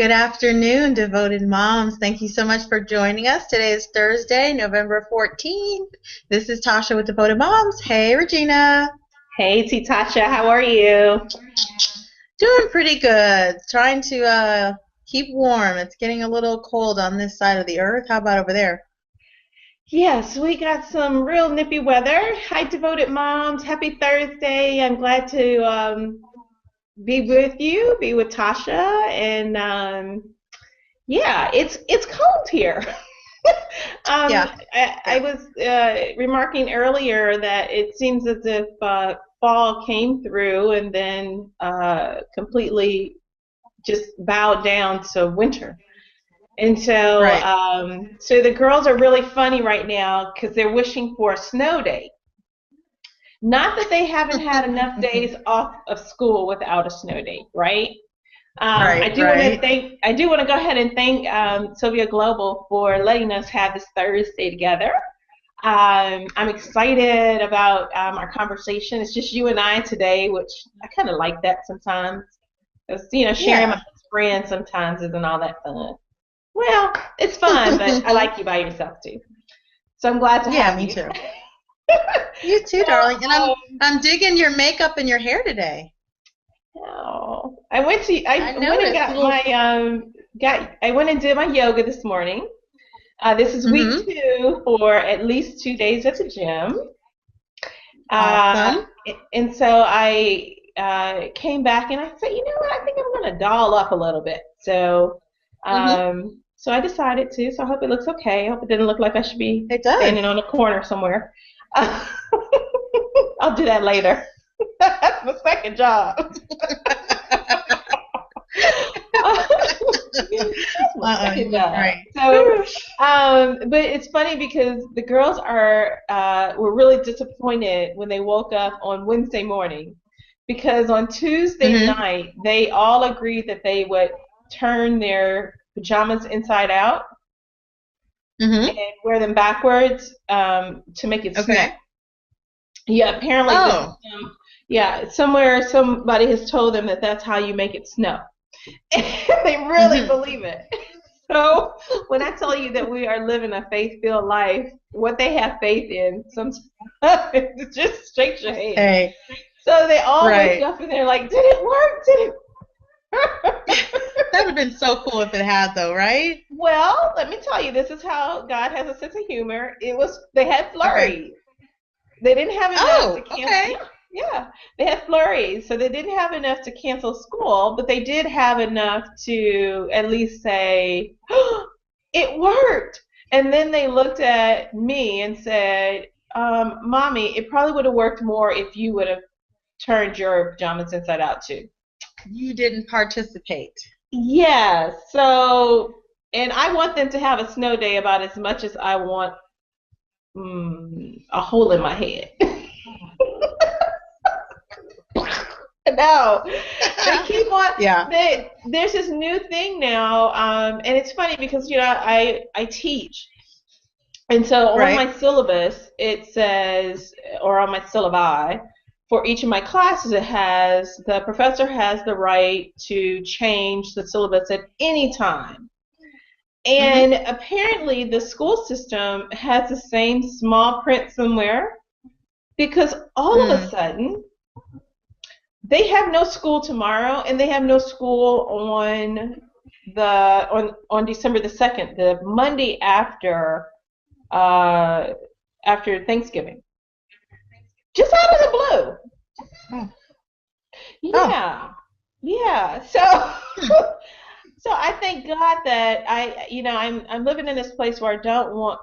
Good afternoon, devoted moms. Thank you so much for joining us. Today is Thursday, November 14th. This is Tasha with Devoted Moms. Hey, Regina. Hey, T. Tasha, how are you? Doing pretty good. Trying to keep warm. It's getting a little cold on this side of the earth. How about over there? Yes, we got some real nippy weather. Hi, devoted moms. Happy Thursday. I'm glad to be with you, be with Tasha, and yeah, it's cold here. Yeah. I was remarking earlier that it seems as if fall came through and then completely just bowed down to winter. And so, Right. so the girls are really funny right now because they're wishing for a snow day. Not that they haven't had enough days off of school without a snow day, right? I Right, do want to right. thank. I do want to go ahead and thank Sylvia Global for letting us have this Thursday together. I'm excited about our conversation. It's just you and I today, which I kind of like that sometimes. Because sharing my Yeah. best friend sometimes isn't all that fun. Well, it's fun, but I like you by yourself too. So I'm glad to Yeah, have me you. too. You too, So, darling. And I'm digging your makeup and your hair today. oh, I I went and noticed got little. my I went and did my yoga this morning. This is week Mm-hmm. 2 for at least 2 days at the gym. Uh, Awesome. and so I came back and I said, you know what, I think I'm going to doll up a little bit. Mm-hmm. So I decided to. So I hope it looks okay. I hope it didn't look like I should be It standing does. on a corner somewhere. I'll do that later. That's my second job. That's my second You look job. great. So, but it's funny because the girls were really disappointed when they woke up on Wednesday morning because on Tuesday Mm-hmm. night they all agreed that they would turn their pajamas inside out Mm-hmm. and wear them backwards to make it snow. Okay. Yeah, apparently the Oh. system. Yeah, somewhere somebody has told them that that's how you make it snow. They really Mm-hmm. believe it. So when I tell you that we are living a faith-filled life, what they have faith in, sometimes it just shakes your head. Hey. So they all wake Right. up and they're like, "Did it work? Did it?" That would have been so cool if it had, though, right? Well, let me tell you, this is how God has a sense of humor. They had Okay. flurries. They didn't have enough to Oh, cancel. okay. Yeah, yeah. They had flurries, so they didn't have enough to cancel school, but they did have enough to at least say, oh, "It worked." And then they looked at me and said, "Mommy, it probably would have worked more if you would have turned your pajamas inside out too." You didn't participate. Yeah. So, and I want them to have a snow day about as much as I want a hole in my head. No, they keep on. Yeah. There's this new thing now, and it's funny because I teach, and so on Right. my syllabus it says, or on my syllabi for each of my classes, it has the professor has the right to change the syllabus at any time. Mm-hmm. And apparently, the school system has the same small print somewhere because all of a Mm. sudden they have no school tomorrow, and they have no school on December the 2nd, the Monday uh, after Thanksgiving, just out of the blue. Oh. Oh. Yeah, yeah. So, Hmm. so I thank God that I'm living in this place where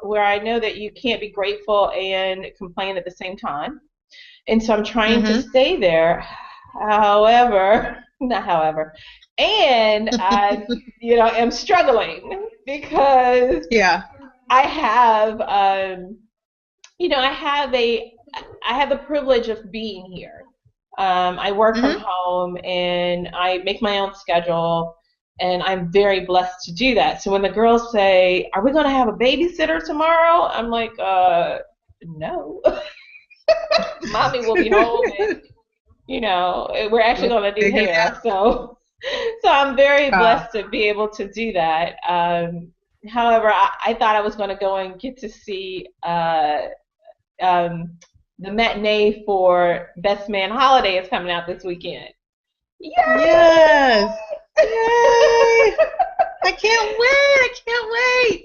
where I know that you can't be grateful and complain at the same time. And so I'm trying to Mm-hmm. stay there. However, not however, and I, am struggling because Yeah. I have, I have the privilege of being here. I work from Mm-hmm. home and I make my own schedule, and I'm very blessed to do that. So when the girls say, "Are we going to have a babysitter tomorrow?" I'm like, no. Mommy will be home, and we're actually We'll going to do figure it hair. out. So So I'm very Wow. blessed to be able to do that. However, I thought I was going to go and get to see um, the matinee for Best Man Holiday is coming out this weekend. Yay! Yes. Yay. I can't wait. I can't wait.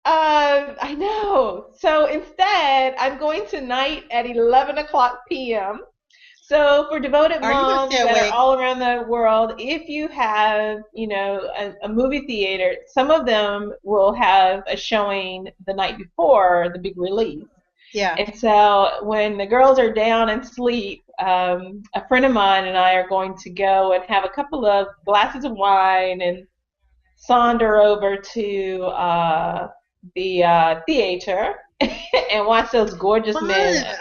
I know. So instead, I'm going tonight at 11 o'clock p.m. So for devoted Are you going to stay moms that are awake? all around the world, if you have, a movie theater, some of them will have a showing the night before the big release. Yeah. And so when the girls are down and sleep, a friend of mine and I are going to go and have a couple of glasses of wine and saunter over to the theater and watch those gorgeous men. Fun.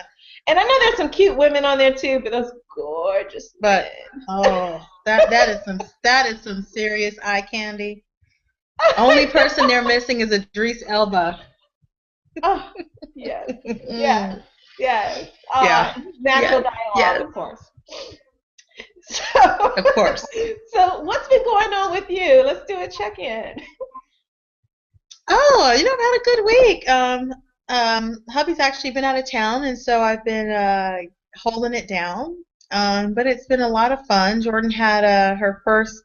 And I know there's some cute women on there too, but those gorgeous But men. oh, that is some serious eye candy. Only person they're missing is Idris Elba. Oh, yes, Mm. yes, yes. Yeah. Natural Yes. dialogue, Yes. of course. So, Of course. so what's been going on with you? Let's do a check-in. Oh, I've had a good week. Hubby's actually been out of town, and so I've been holding it down. But it's been a lot of fun. Jordan had her first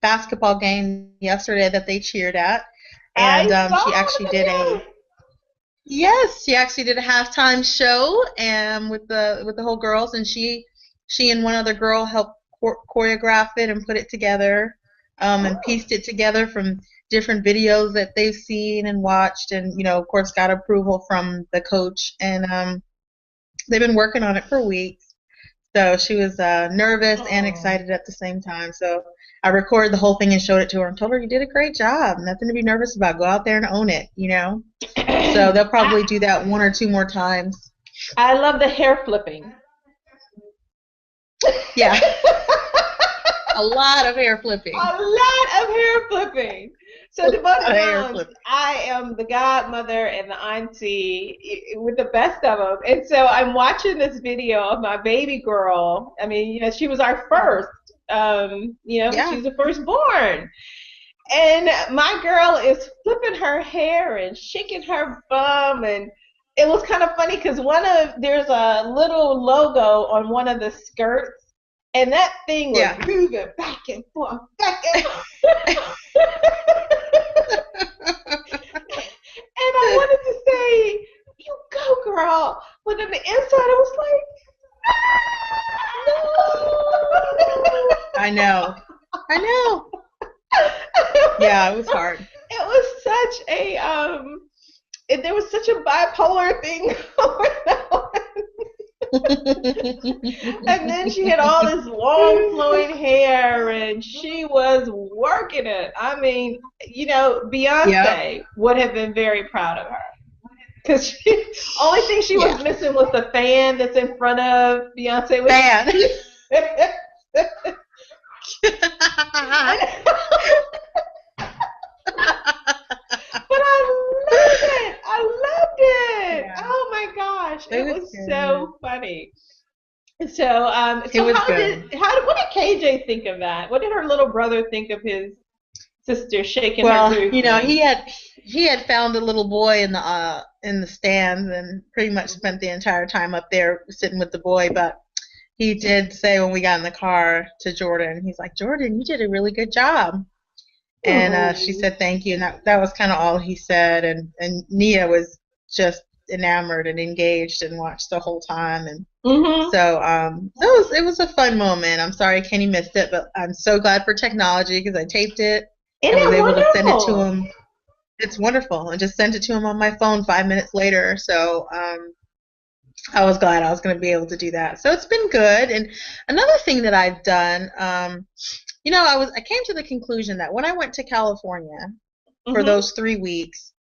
basketball game yesterday that they cheered at, and I she saw actually the did a video. yes, she actually did a halftime show and with the whole girls, and she and one other girl helped choreograph it and put it together, and Oh. pieced it together from different videos that they've seen and watched, and of course got approval from the coach, and they've been working on it for weeks. So she was nervous and Oh. excited at the same time. So I recorded the whole thing and showed it to her and told her you did a great job. Nothing to be nervous about. Go out there and own it. So they'll I, probably do that one or two more times. I love the hair flipping. Yeah, a lot of hair flipping. A lot of hair flipping. A So, lot devoted of hair moms, flipping. I am the godmother and the auntie with the best of them. And so I'm watching this video of my baby girl. I mean, she was our first. She Yeah, was the firstborn. And my girl is flipping her hair and shaking her bum, and it was kind of funny because there's a little logo on one of the skirts, and that thing was yeah. moving back and forth, back and forth. And I wanted to say, "You go, girl," but on the inside, I was No. I know. I know. Yeah, it was hard. it was such a there was such a bipolar thing going on. And then she had all this long flowing hair and she was working it. I mean, Yep. Beyonce would have been very proud of her. Because only thing she Yeah. was missing was the fan that's in front of Beyonce. Bad. But I loved it. I loved it. Yeah. Oh my gosh, It it was was good. so funny. So It was how good. did how did what did KJ think of that? What did her little brother think of his sister shaking her Well, groove he thing? had found a little boy in the stands and pretty much spent the entire time up there sitting with the boy. But he did say when we got in the car to Jordan, he's like, Jordan, you did a really good job. And she Oh. said thank you, and that was kind of all he said. And Nia was just enamored and engaged and watched the whole time. And Mhm. so it was a fun moment. I'm sorry Kenny missed it, but I'm so glad for technology because I taped it Isn't and was that able to send it to wonderful? him. It's wonderful, and just sent it to him on my phone 5 minutes later. So I was glad I was going to be able to do that. So it's been good. And another thing that I've done, I came to the conclusion that when I went to California for Mhm. those 3 weeks,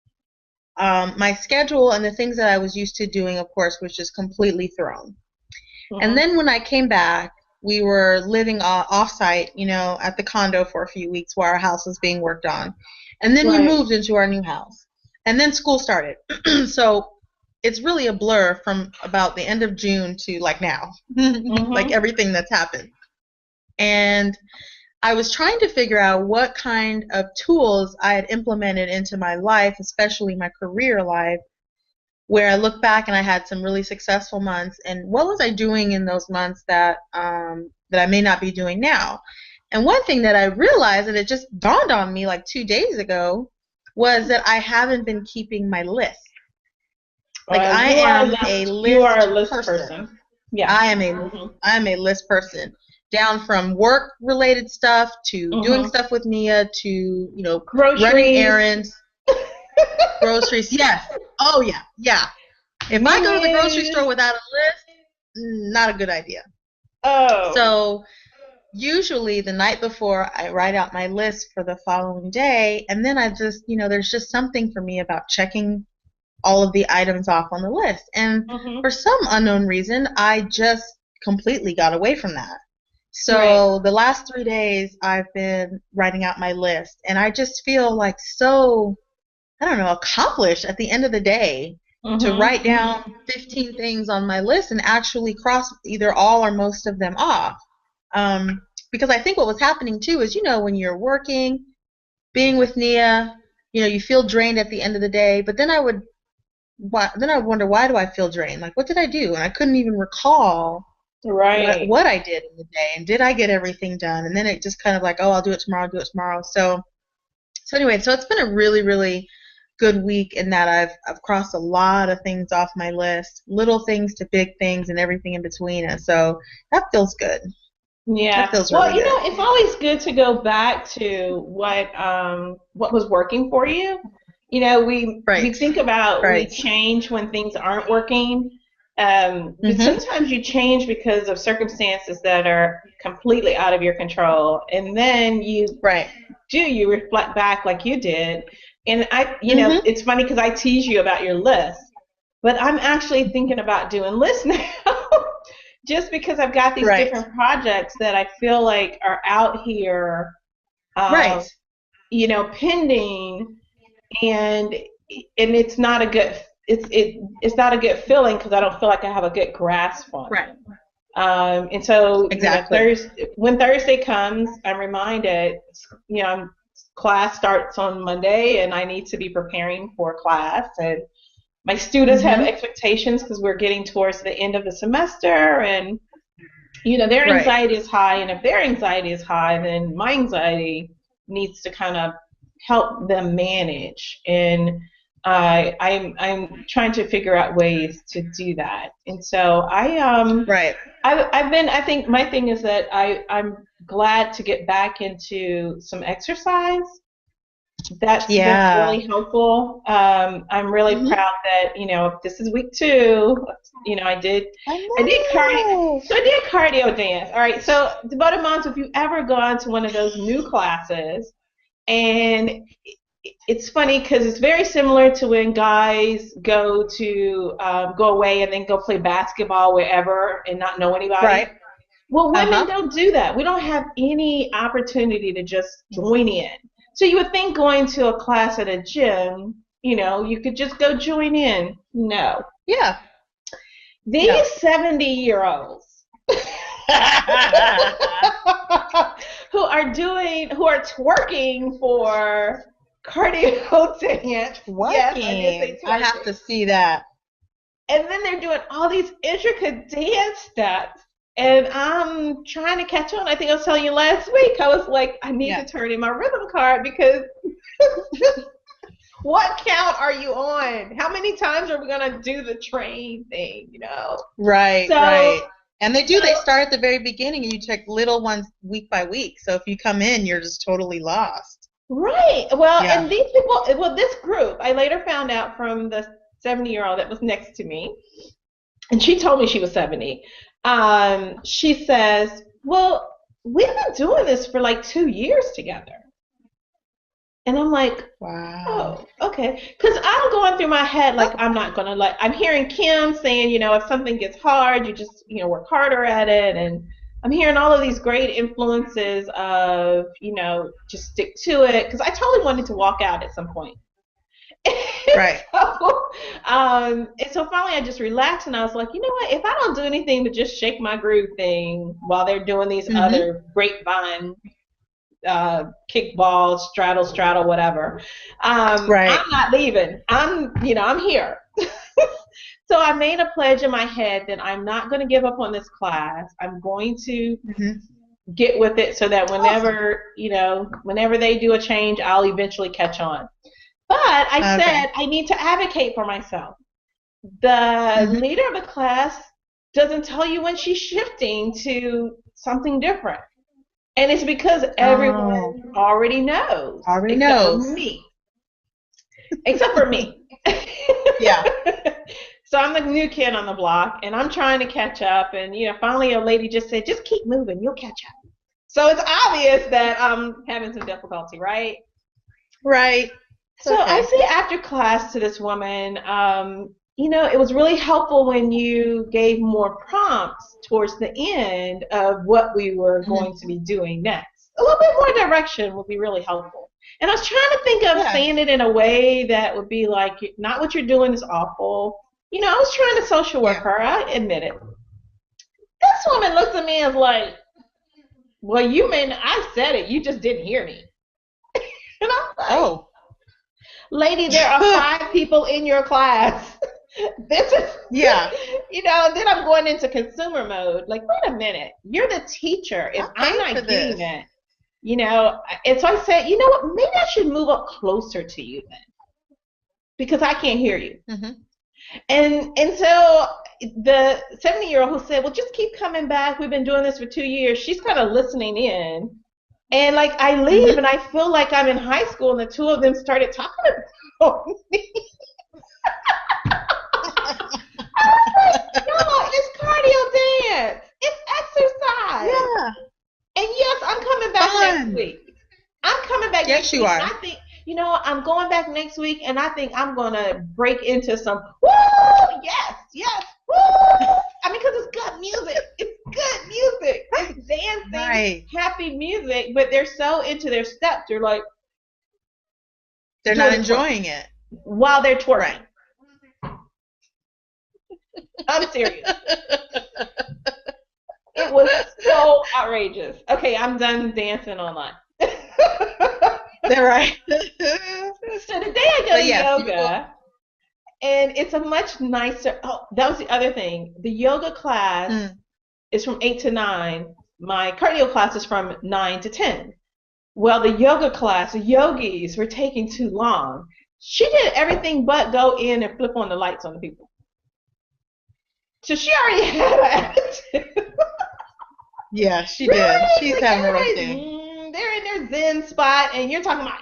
my schedule and the things that I was used to doing, of course, was just completely thrown. And Mhm. then when I came back, we were living off-site, at the condo for a few weeks while our house was being worked on. And then we Right. moved into our new house. And then school started. So it's really a blur from about the end of June to like now, like Mhm. everything that's happened. And I was trying to figure out what kind of tools I had implemented into my life, especially my career life, where I look back and I had some really successful months, and what was I doing in those months that I may not be doing now. And one thing that I realized, and it just dawned on me like 2 days ago, was that I haven't been keeping my list. Like I You are a am a list. You are a list list person. person. Yeah. I am a Mhm. I am a list person. Down from work related stuff to doing Mhm. stuff with Nia to, running Groceries. errands, groceries. Yes. Oh yeah. Yeah. If I go to the grocery store Menus. without a list, not a good idea. Oh. So usually the night before I write out my list for the following day, and then I just, there's just something for me about checking all of the items off on the list. And for Mhm. some unknown reason, I just completely got away from that. Right. So the last 3 days, I've been writing out my list, and I just feel like so, I don't know, accomplished at the end of the day to Mhm. write down 15 things on my list and actually cross either all or most of them off. Because I think what was happening too is, when you're working, being with Nia, you feel drained at the end of the day, but then I wonder, why do I feel drained? Like, what did I do? And I couldn't even recall what Right. what I did in the day, and did I get everything done? And then it just kind of like, oh, I'll do it tomorrow, I'll do it tomorrow. So anyway, so it's been a really, really good week in that I've crossed a lot of things off my list, little things to big things and everything in between. And so that feels good. That Yeah. feels Well, really good. it's always good to go back to what was working for you. We Right. think about we Right. change when things aren't working. But Mhm. sometimes you change because of circumstances that are completely out of your control. And then Right. you reflect back like you did. And Mhm. it's funny because I tease you about your list, but I'm actually thinking about doing lists now. Just because I've got these Right. different projects that I feel like are out here, Right. um, pending, and it's not a good it's not a good feeling because I don't feel like I have a good grasp on Right. them. And so, Exactly. Thursday, when Thursday comes, I'm reminded, class starts on Monday, and I need to be preparing for class. And my students have Mhm. expectations because we're getting towards the end of the semester, and their Right. anxiety is high, and if their anxiety is high, then my anxiety needs to kind of help them manage. And I'm trying to figure out ways to do that. And so Right. I've been. I think my thing is that I'm glad to get back into some exercise. That's been Yeah. really helpful. I'm really Mhm. proud that this is week 2. I I did cardio. know. So I did cardio dance. All right. So about a month. If you ever gone to one of those new classes, and it's funny because it's very similar to when guys go away and then go play basketball wherever and not know anybody. Right. Well, women Uh-huh. don't do that. We don't have any opportunity to just join in. So you would think going to a class at a gym, you could just go join in. No. Yeah. These No. 70-year-olds who are twerking for cardio dance. Yes, I did Twerking. say I have twerking. to see that. And then they're doing all these intricate dance steps. And I'm trying to catch on. I think I was telling you last week. I was like, I need Yeah. to turn in my rhythm card because what count are you on? How many times are we gonna do the train thing? Right, So right. And they do, they start at the very beginning and you check little ones week by week. So if you come in, you're just totally lost. right. Well, Yeah. and these people. Well, this group. I later found out from the 70-year-old that was next to me, and she told me she was 70. She says, "Well, we've been doing this for like 2 years together." And I'm like, Wow. oh, okay. Because I'm going through my head like I'm not gonna let. I'm hearing Kim saying, if something gets hard, you just work harder at it, and I'm hearing all of these great influences of just stick to it. Because I totally wanted to walk out at some point. Right. And so finally I just relaxed and I was like, you know what? If I don't do anything but just shake my groove thing while they're doing these Mm-hmm. other grapevine kickball, straddle, whatever. Right. I'm not leaving. I'm here. So I made a pledge in my head that I'm not going to give up on this class. I'm going to Hmm. get with it so that Awesome. whenever they do a change, I'll eventually catch on. But I Okay. said I need to advocate for myself. The Hmm. leader of the class doesn't tell you when she's shifting to something different. And it's because Oh, everyone already knows, already except for knows. me. Except for me. Yeah. So I'm the new kid on the block, and I'm trying to catch up. And finally, a lady just said, "Just keep moving, you'll catch up." So it's obvious that I'm having some difficulty, right? Right. It's So I okay. say after class to this woman, it was really helpful when you gave more prompts towards the end of what we were Hmm. going to be doing next. A little bit more direction would be really helpful. And I was trying to think of Yeah. saying it in a way that would be like, not what you're doing is awful. I was trying to social work Yeah. her. I admit it. This woman looks at me and is like, well, you mean I said it. You just didn't hear me. And I'm like, Oh. lady, there are 5 people in your class. This is, Yeah. then I'm going into consumer mode. Like, wait a minute, you're the teacher. If I I'm paid for not getting this. it, and so I said, you know what, maybe I should move up closer to you then, because I can't hear you. Hmm. And so the 70-year-old who said, well, just keep coming back. We've been doing this for 2 years. She's kind of listening in. And like I leave and Hmm. I feel like I'm in high school and the two of them started talking about me. I was like, no, it's cardio dance. It's exercise. Yeah. And yes, I'm coming back next Fun. week. I'm coming back Yes, next you week. And are. I think, I'm going back next week and I think I'm going to break into some, woo, yes, yes, woo. I mean, because it's good music. It's good music. It's dancing, Right. happy music, but they're so into their steps. They're like They're doing not the twerk enjoying it. while they're Right. twerking. I'm serious. It was so outrageous. Okay, I'm done dancing online. So They're right. today I go But to yes, you will. yoga, and it's a much nicer. Oh, that was the other thing. The yoga class Mm. is from 8 to 9. My cardio class is from 9 to 10. Well, the yoga class, the yogis were taking too long. She did everything but go in and flip on the lights on the people. So she already had an attitude. Yeah, she did. Really? She's Like having a rough day. they're in their zen spot, and you're talking about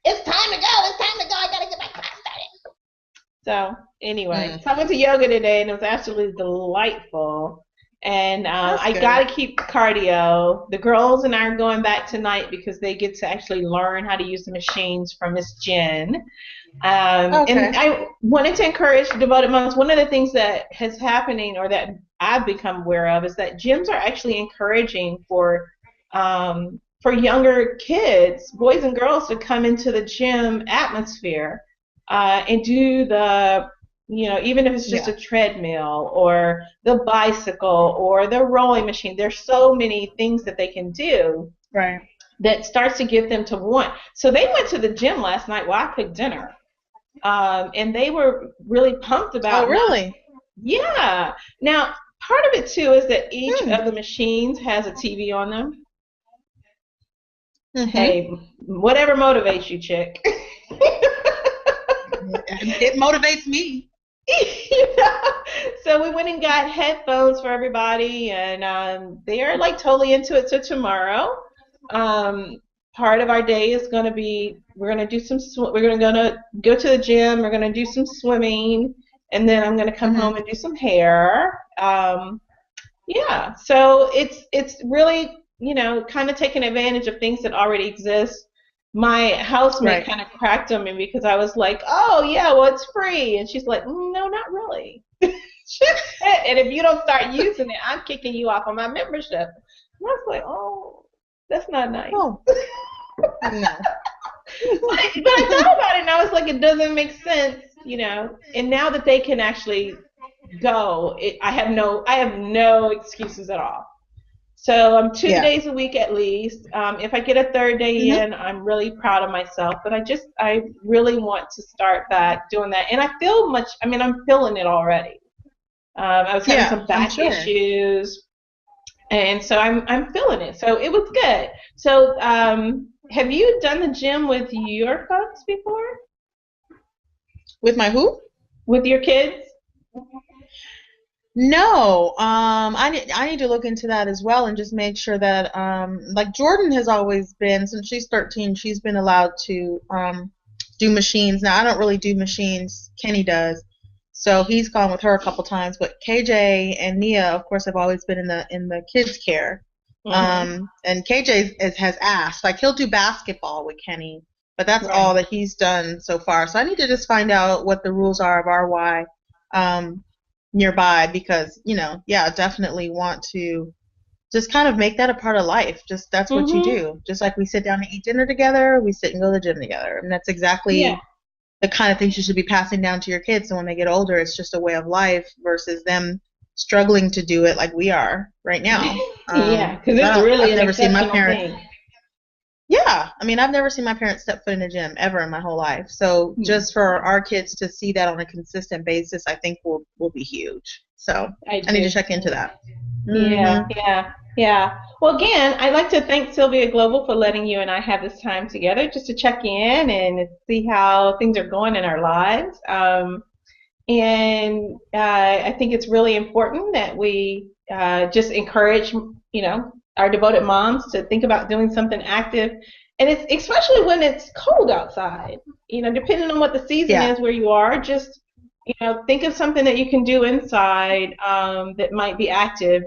it's time to go. It's time to go. I gotta get my class started. So anyway, Mm. so I went to yoga today, and it was absolutely delightful. And That's I good. gotta keep cardio. The girls and I are going back tonight because they get to actually learn how to use the machines from Miss Jen. And Okay. I wanted to encourage devoted moms. One of the things that is happening, or that I've become aware of, is that gyms are actually encouraging for younger kids, boys and girls, to come into the gym atmosphere and do even if it's just Yeah. a treadmill or the bicycle or the rowing machine. There's so many things that they can do Right. that starts to get them to want. So they went to the gym last night while I cooked dinner, and they were really pumped Oh, about not. really? Yeah. Now, part of it too is that each Hmm. of the machines has a TV on them. Mm-hmm. Hey, whatever motivates you, chick. It motivates me. you know? So we went and got headphones for everybody, and they are like totally into it. So tomorrow, um, part of our day is going to be we're going to do some we're going to go to the gym. We're going to do some swimming, and then I'm going to come Hmm. home and do some hair. Yeah, so it's really kind of taking advantage of things that already exist. My housemate Right. kind of cracked on me because I was like, "Oh yeah, well it's free," and she's like, "No, not really." And if you don't start using it, I'm kicking you off of my membership. And I was like, "Oh, that's not nice." Oh, no. But I thought about it and I was like, it doesn't make sense. And now that they can actually go, I have no excuses at all. So I'm two Yeah. days a week at least. If I get a third day Hmm. in, I'm really proud of myself. But I really want to start doing that. And I feel much, I mean, I'm feeling it already. I was having Yeah, some I'm back sure. issues, and so I'm feeling it. So it was good. So have you done the gym with your folks before? With my who? With your kids? No, I need to look into that as well and just make sure that like Jordan has always been since she's 13, she's been allowed to do machines. Now I don't really do machines. Kenny does, so he's gone with her a couple times. But KJ and Nia, of course, have always been in the kids care. Mm-hmm. And KJ has asked like he'll do basketball with Kenny, but that's all Right. that he's done so far. So I need to just find out what the rules are of RY. Um, Nearby because yeah, definitely want to just kind of make that a part of life. Just that's what you Mm-hmm. do, just like we sit down to eat dinner together, we sit and go to the gym together, and that's Yeah. exactly the kind of things you should be passing down to your kids, so when they get older it's just a way of life versus them struggling to do it like we are right now. Yeah, because 'Cause it's really I've an never seen my exceptional parents. thing. Yeah, I mean, I've never seen my parents step foot in a gym ever in my whole life. So Hmm. just for our kids to see that on a consistent basis, I think will be huge. So I I need to do. check into that. Yeah, Mhm. yeah, yeah. Well, again, I'd like to thank Sylvia Global for letting you and I have this time together just to check in and see how things are going in our lives. And I think it's really important that we just encourage, our devoted moms to think about doing something active. And it's especially when it's cold outside. Depending on what the season Yeah. is where you are, just think of something that you can do inside that might be active.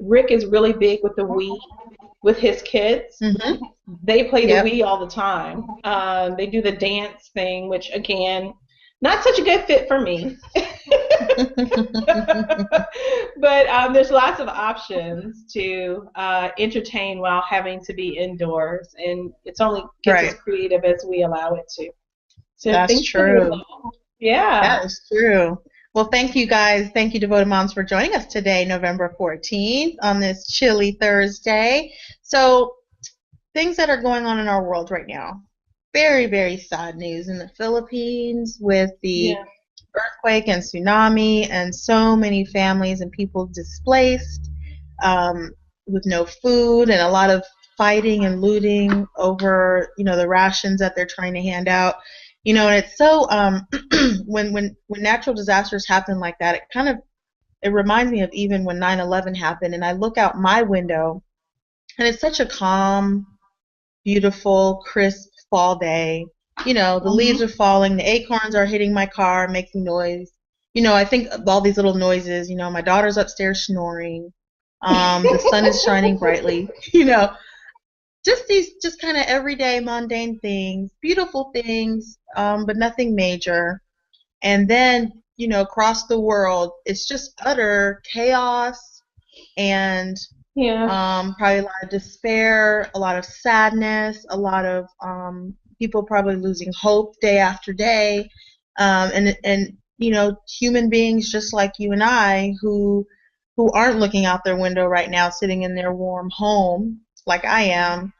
Rick is really big with the Wii with his kids. Mhm. They play the Yep. Wii all the time. They do the dance thing, which again, not such a good fit for me. But there's lots of options to entertain while having to be indoors, and it's only gets as Right. creative as we allow it to. So That's thanks for your true. call. Yeah. That is true. Well, thank you guys. Thank you, Devoted Moms, for joining us today, November 14th, on this chilly Thursday. So, things that are going on in our world right now. Very, very sad news in the Philippines with the Yeah. earthquake and tsunami, and so many families and people displaced um, with no food, and a lot of fighting and looting over the rations that they're trying to hand out. And it's so when natural disasters happen like that, it reminds me of even when 9/11 happened, and I look out my window, and it's such a calm, beautiful, crisp fall day. The leaves Hmm. are falling, the acorns are hitting my car, making noise. I think of all these little noises. My daughter's upstairs snoring. The sun is shining brightly. Just these, just kind of everyday mundane things, beautiful things, but nothing major. And then, across the world, it's just utter chaos and Yeah. probably a lot of despair, a lot of sadness, a lot of people probably losing hope day after day, and human beings just like you and I who aren't looking out their window right now, sitting in their warm home like I am,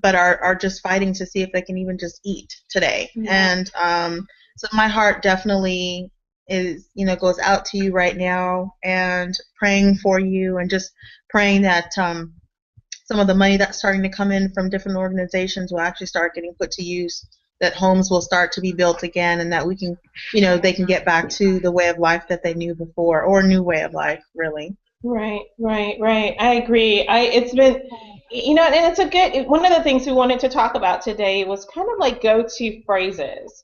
but are just fighting to see if they can even just eat today. Yeah. And so my heart definitely is goes out to you right now, and praying for you, and just praying that some of the money that's starting to come in from different organizations will actually start getting put to use, that homes will start to be built again, and that we can, they can get back to the way of life that they knew before, or a new way of life, really. Right, right, right. I agree. It's been, and it's a good, one of the things we wanted to talk about today was kind of like go-to phrases.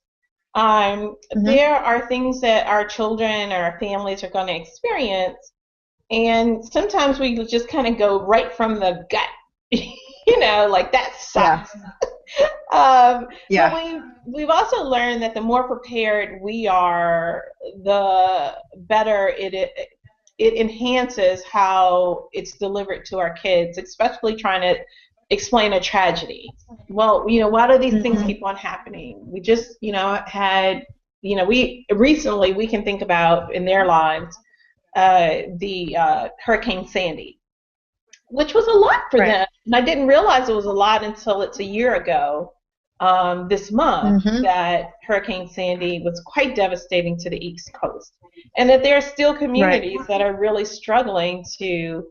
Hmm. There are things that our children or our families are going to experience, and sometimes we just kind of go right from the gut, like that Yeah. sucks. But Yeah. we've also learned that the more prepared we are, the better it enhances how it's delivered to our kids, especially trying to explain a tragedy. Well, why do these things Hmm. keep on happening? We just, had, we recently we can think about in their lives the Hurricane Sandy. which was a lot for Right. them. And I didn't realize it was a lot until it's a year ago, this month, Mhm. that Hurricane Sandy was quite devastating to the East Coast. And that there are still Right. communities that are really struggling to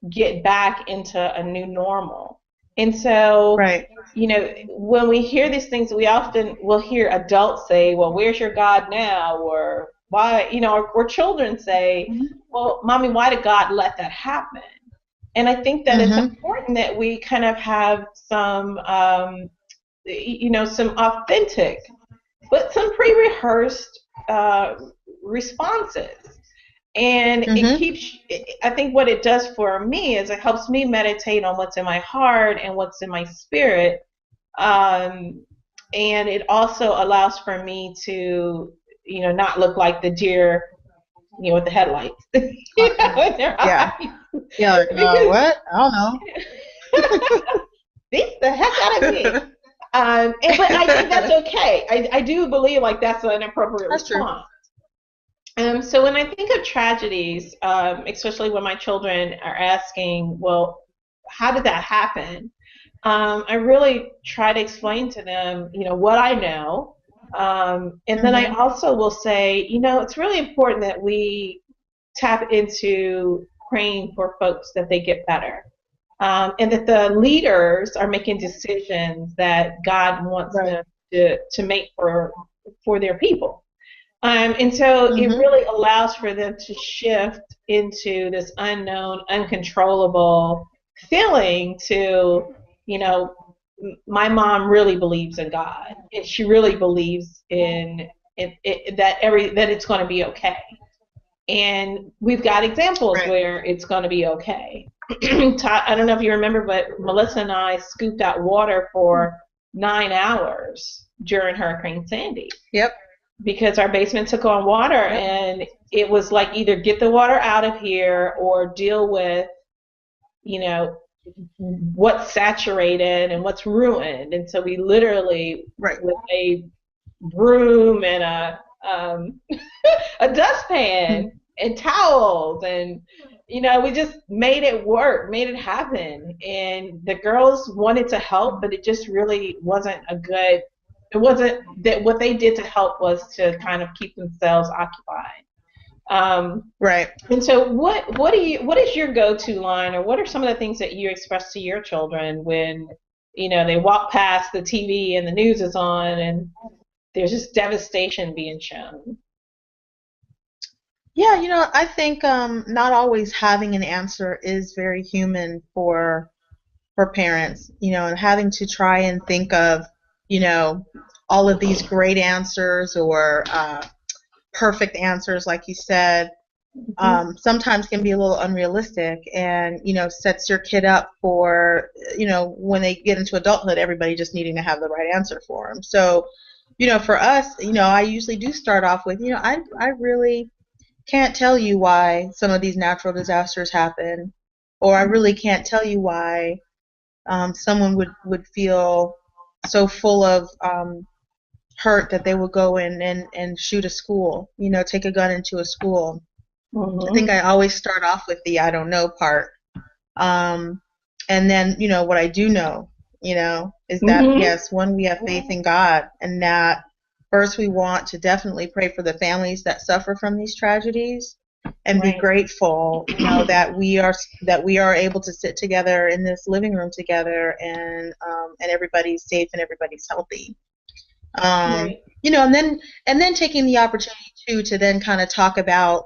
get back into a new normal. And so, Right. when we hear these things, we often will hear adults say, well, where's your God now? Or why, or children say, Mhm. well, mommy, why did God let that happen? And I think that it's Mhm. important that we kind of have some authentic, but some pre-rehearsed responses. And it Mhm. keeps, I think what it does for me is it helps me meditate on what's in my heart and what's in my spirit. Um, and it also allows for me to, not look like the deer, with the headlights, in their Yeah. eyes. Yeah. Like, Because what? I don't know. beats the heck out of me. But I think that's okay. I do believe like that's an appropriate That's true. response. So when I think of tragedies, especially when my children are asking, well, how did that happen? I really try to explain to them, what I know. And then I Mhm. also will say, it's really important that we tap into praying for folks that they get better. And that the leaders are making decisions that God wants Right. them to make for their people. And so it Mhm. really allows for them to shift into this unknown, uncontrollable feeling to, you know, my mom really believes in God, and she really believes that it's going to be okay. And we've got examples Right. where it's going to be okay. I don't know if you remember, but Melissa and I scooped out water for 9 hours during Hurricane Sandy Yep. because our basement took on water, Yep. and it was like either get the water out of here or deal with, you know, what's saturated and what's ruined. And so we literally, Right. with a broom and a dustpan Mhm. and towels, and we just made it work, made it happen. And the girls wanted to help, but it just really wasn't a good, it wasn't that what they did to help was to kind of keep themselves occupied. um, Right. and so what is your go-to line, or what are some of the things that you express to your children when they walk past the TV and the news is on and there's just devastation being shown? Yeah, I think not always having an answer is very human for parents, and having to try and think of, you know, all of these great answers or perfect answers, like you said, Mm-hmm. sometimes can be a little unrealistic and, sets your kid up for, when they get into adulthood, everybody just needing to have the right answer for them. So, for us, I usually do start off with, I really can't tell you why some of these natural disasters happen, or I really can't tell you why someone would feel so full of hurt that they would go in and shoot a school, take a gun into a school. I think Mm-hmm. I always start off with the I don't know part. Um, and then, what I do know, is that, Mm-hmm. yes, one, we have faith in God, and that first we want to definitely pray for the families that suffer from these tragedies and be Right. grateful, that we are able to sit together in this living room together and everybody's safe and everybody's healthy. Right. And then taking the opportunity too to then kind of talk about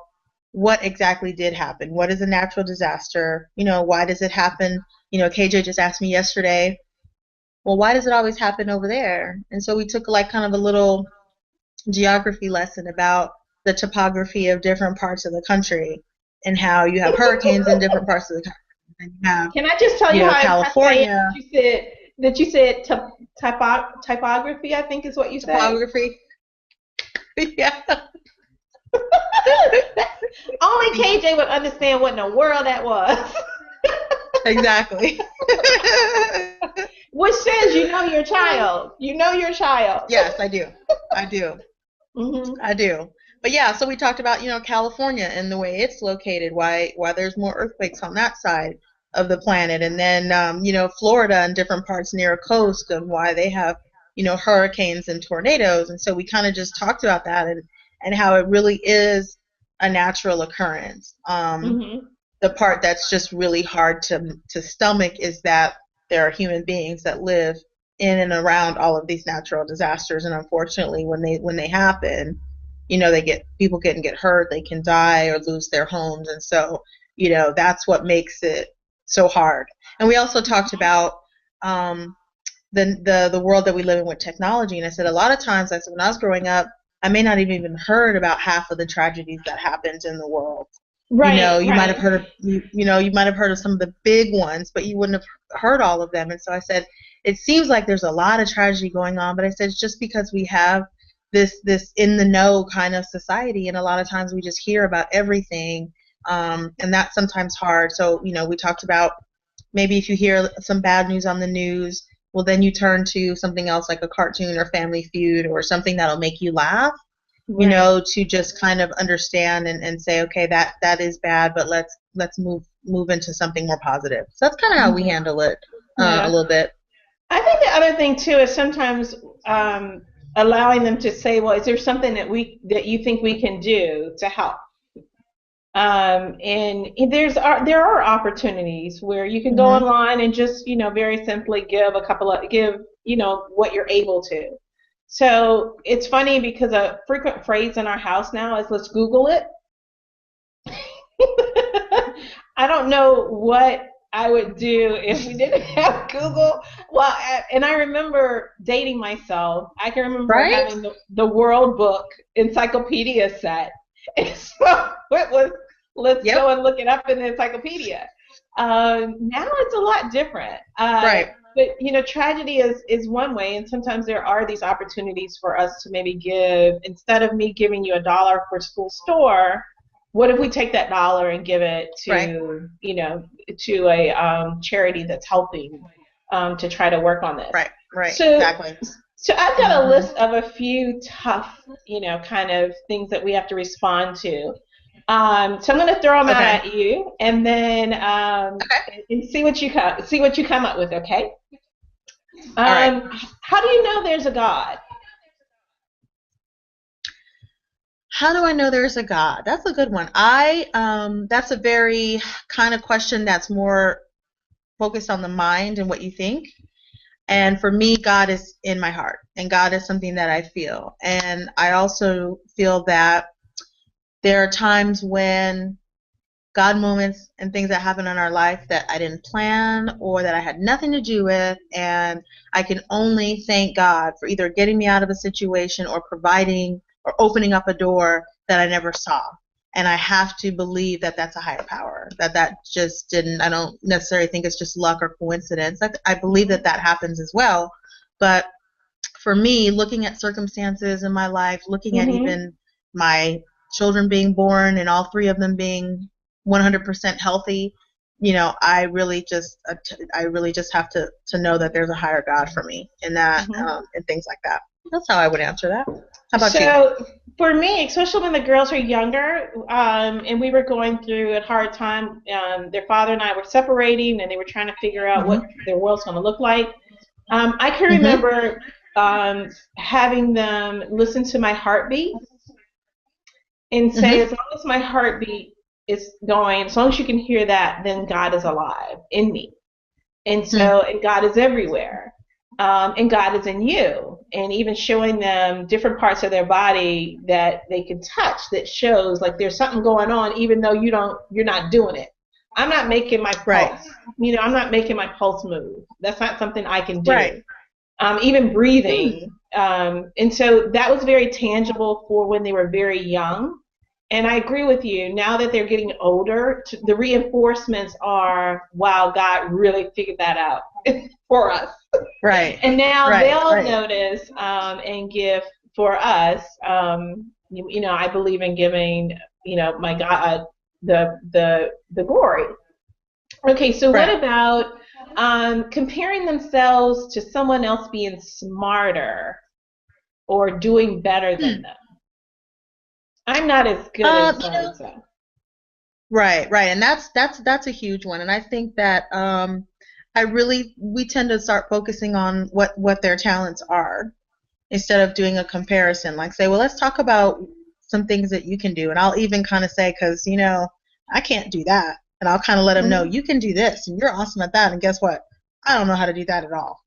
what exactly did happen. What is a natural disaster? Why does it happen? KJ just asked me yesterday, well, why does it always happen over there? And so we took like kind of a little geography lesson about the topography of different parts of the country and how you have hurricanes in different parts of the country. And you have, Can I just tell you how impressed I am California that you said typography? I think is what you said. topography. Yeah. Only KJ would understand what in the world that was. Exactly. Which says you know your child. You know your child. Yes, I do. I do. Hmm. I do. But yeah, so we talked about, California and the way it's located, why there's more earthquakes on that side. of the planet, and then Florida and different parts near a coast of why they have hurricanes and tornadoes. And so we kind of just talked about that, and how it really is a natural occurrence. Mhm. The part that's just really hard to stomach is that there are human beings that live in and around all of these natural disasters, and unfortunately when they happen, they get hurt, they can die or lose their homes. And so that's what makes it so hard. And we also talked about um, the world that we live in with technology. And I said a lot of times, I said, when I was growing up, I may not have even heard about half of the tragedies that happened in the world. Right, You might have right. heard of you might have heard of some of the big ones, but you wouldn't have heard all of them. And so I said, it seems like there's a lot of tragedy going on, but I said it's just because we have this in the know kind of society, and a lot of times we just hear about everything, and that's sometimes hard. So we talked about maybe if you hear some bad news on the news, well then you turn to something else like a cartoon or Family Feud or something that'll make you laugh, Right. to just kind of understand and say, okay, that is bad, but let's move into something more positive. So that's kind of how we Mhm. handle it, a Yeah. little bit. I think the other thing too is sometimes allowing them to say, "Well, is there something that you think we can do to help?" And there are opportunities where you can go Mhm. online and just very simply give what you're able to. So it's funny because a frequent phrase in our house now is let's Google it. I don't know what I would do if we didn't have Google. Well, and I remember dating myself. I can remember Right. having the World Book encyclopedia set. And so it was, let's Yep. go and look it up in the encyclopedia. Now it's a lot different. Right. But tragedy is one way, and sometimes there are these opportunities for us to maybe give, instead of me giving you $1 for school store, what if we take that dollar and give it Right. to a charity that's helping to try to work on this? Right. Right. So, Exactly. so I've got a Mhm. list of a few tough, kind of things that we have to respond to. So I'm going to throw them out Okay. at you, and then Okay. and see what you come up with. Okay. All right. How do you know there's a God? How do I know there's a God? That's a good one. I That's a very kind of question that's more focused on the mind and what you think. And for me, God is in my heart, and God is something that I feel. And I also feel that there are times when God moments and things that happen in our life that I didn't plan or that I had nothing to do with, and I can only thank God for either getting me out of a situation or providing or opening up a door that I never saw. And I have to believe that that's a higher power. That just didn't. I don't necessarily think it's just luck or coincidence. I believe that that happens as well, but for me, looking at circumstances in my life, looking at Mm-hmm. even my children being born and all three of them being 100% healthy, I really just have to know that there's a higher God for me, and that Mm-hmm. and things like that. That's how I would answer that. How about you? So for me, especially when the girls were younger, and we were going through a hard time, their father and I were separating, and they were trying to figure out what Mhm. their world's going to look like. I can Mhm. remember having them listen to my heartbeat and say, Mhm. as long as my heartbeat is going, as long as you can hear that, then God is alive in me. Mhm. And God is everywhere. And God is in you. And even showing them different parts of their body that they can touch that shows like there's something going on, even though you're not doing it. I'm not making my Right. pulse. I'm not making my pulse move. That's not something I can Right. do. Even Mm. breathing. And so that was very tangible for when they were very young. And I agree with you. Now that they're getting older, the reinforcements are, wow, God really figured that out for us. Right. And now Right. they'll Right. notice and give for us. I believe in giving, my God, the glory. Okay, so what Right. about comparing themselves to someone else being smarter or doing better than Hmm. them? I'm not as good as You so know, and so. Right, right. And that's a huge one. And I think that we tend to start focusing on what their talents are instead of doing a comparison. Like say, well, let's talk about some things that you can do. And I'll even kind of say, because I can't do that. And I'll kind of let them know Hmm. you can do this and you're awesome at that. And guess what? I don't know how to do that at all.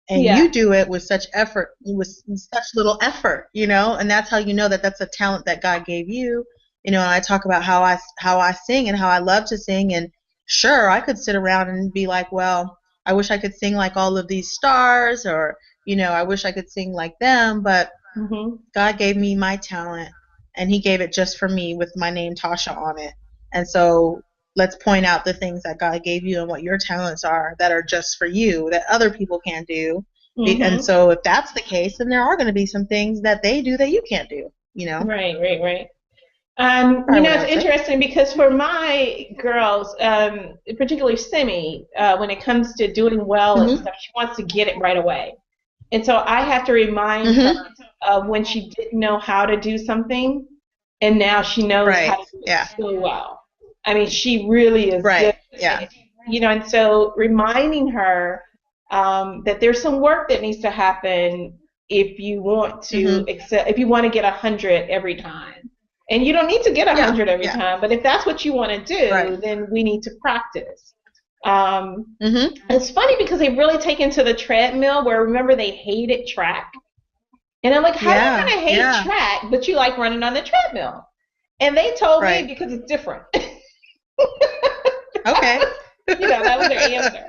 And Yeah. you do it with such effort, with such little effort, and that's how you know that that's a talent that God gave you. And I talk about how I sing and how I love to sing, and sure, I could sit around and be like, well, I wish I could sing like all of these stars, or I wish I could sing like them, but Hmm. God gave me my talent, and He gave it just for me with my name Tasha on it. And so let's point out the things that God gave you and what your talents are that are just for you that other people can't do. And Hmm. so if that's the case, then there are going to be some things that they do that you can't do. Right, right, right. Probably what I It's would say. interesting because for my girls, particularly Simi, when it comes to doing well and Mhm. stuff, she wants to get it right away. And so I have to remind her Mhm. of when she didn't know how to do something, and now she knows how Right. to do it Yeah. so well. I mean, she really is good Right. at Yeah. it. And so reminding her that there's some work that needs to happen if you want to Mhm. excel, if you want to get 100 every time. And you don't need to get Yeah. 100 every Yeah. time, but if that's what you want to Right. do, then we need to practice. Um, Mhm. it's funny because they really take into the treadmill where remember they hated track. And I'm like, how are you Yeah. going to hate Yeah. track, but you like running on the treadmill? And they told me Right. because it's different. Okay. That was their answer.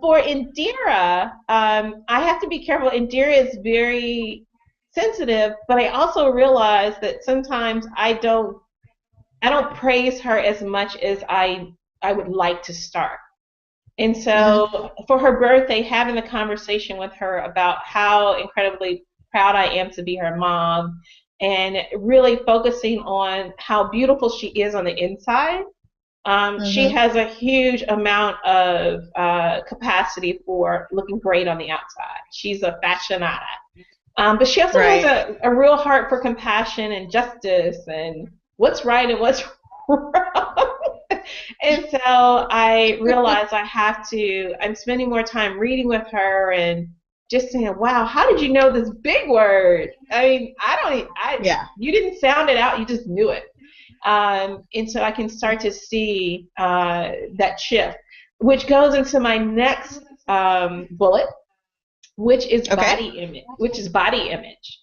For Indira, I have to be careful. Indira is very sensitive, but I also realize that sometimes I don't praise her as much as I would like to start. And Mhm. so for her birthday, having a conversation with her about how incredibly proud I am to be her mom and really focusing on how beautiful she is on the inside. She Mhm. has a huge amount of capacity for looking great on the outside. She's a fashionata. But she also has Right. a real heart for compassion and justice and what's right and what's wrong. And so I realized I'm spending more time reading with her and just saying, wow, how did you know this big word? I mean, Yeah. you didn't sound it out, you just knew it. And so I can start to see that shift, which goes into my next bullet, Okay. which is body image.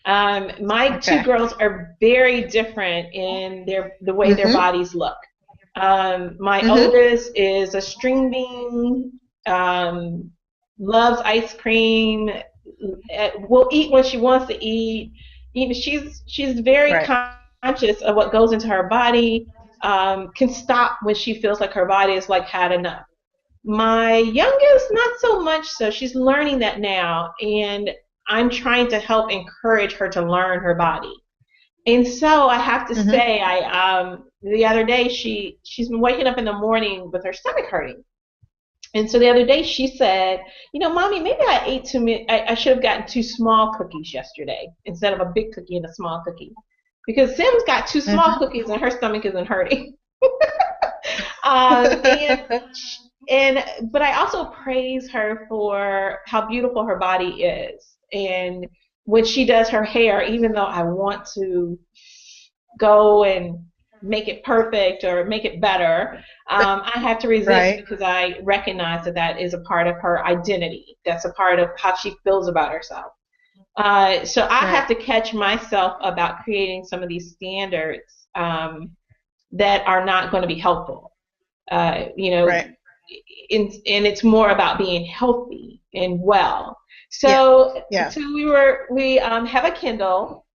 My two Okay. girls are very different in the way their Mhm. bodies look. My Mhm. oldest is a string bean, um, loves ice cream, will eat when she wants to eat. She's very Right. conscious of what goes into her body. Can stop when she feels like her body is like had enough. My youngest, not so much so. She's learning that now, and I'm trying to help encourage her to learn her body. And so I have to Mhm. say, the other day she's been waking up in the morning with her stomach hurting. And so the other day she said, mommy, maybe I ate too many. I should have gotten two small cookies yesterday instead of a big cookie and a small cookie, because Sim's got two small Mhm. cookies and her stomach isn't hurting. Um, and and but I also praise her for how beautiful her body is. And when she does her hair, even though I want to go and make it perfect or make it better, I have to resist Right. because I recognize that that is a part of her identity. That's a part of how she feels about herself. So I have Right. to catch myself about creating some of these standards that are not going to be helpful. Uh, you know, Right. and it's more about being healthy and well. Yeah. So, Yeah. so we have a Kindle,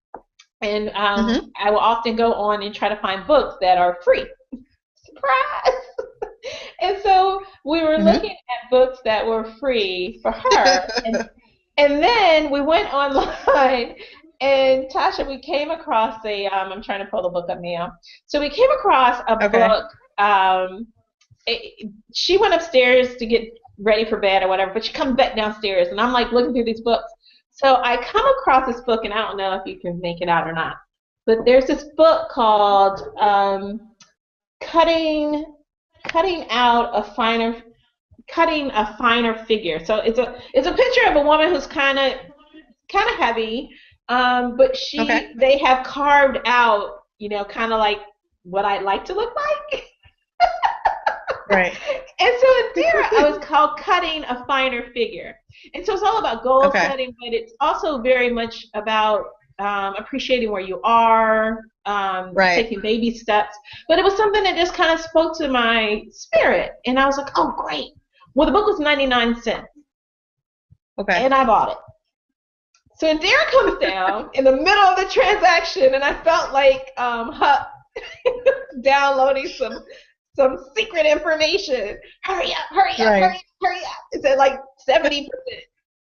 and Mhm. I will often go on and try to find books that are free. Surprise! And so we were looking Mhm. at books that were free for her, and then we went online. And Tasha, we came across I'm trying to pull the book up now. So we came across a Okay. book. She went upstairs to get ready for bed or whatever, but she comes back downstairs, and I'm like looking through these books. So I come across this book, and I don't know if you can make it out or not, but there's this book called cutting cutting out a finer cutting a finer figure. So it's a picture of a woman who's kind of heavy, but Okay. they have carved out, kind of like what I'd like to look like. Right. And so there I was called cutting a finer figure. And so it's all about goal Okay. setting, but it's also very much about appreciating where you are, Right. taking baby steps. But it was something that just kind of spoke to my spirit. And I was like, oh, great. Well, the book was 99 cents, Okay. and I bought it. So when Derek comes down in the middle of the transaction, and I felt like downloading some secret information. Hurry up, hurry up, hurry Right. up, hurry up. It's at like 70%,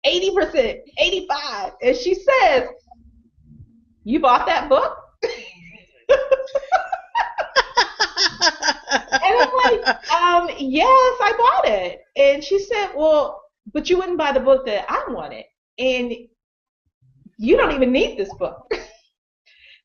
80%, 85%. And she says, you bought that book? And I'm like, yes, I bought it. And she said, well, but you wouldn't buy the book that I wanted. And you don't even need this book.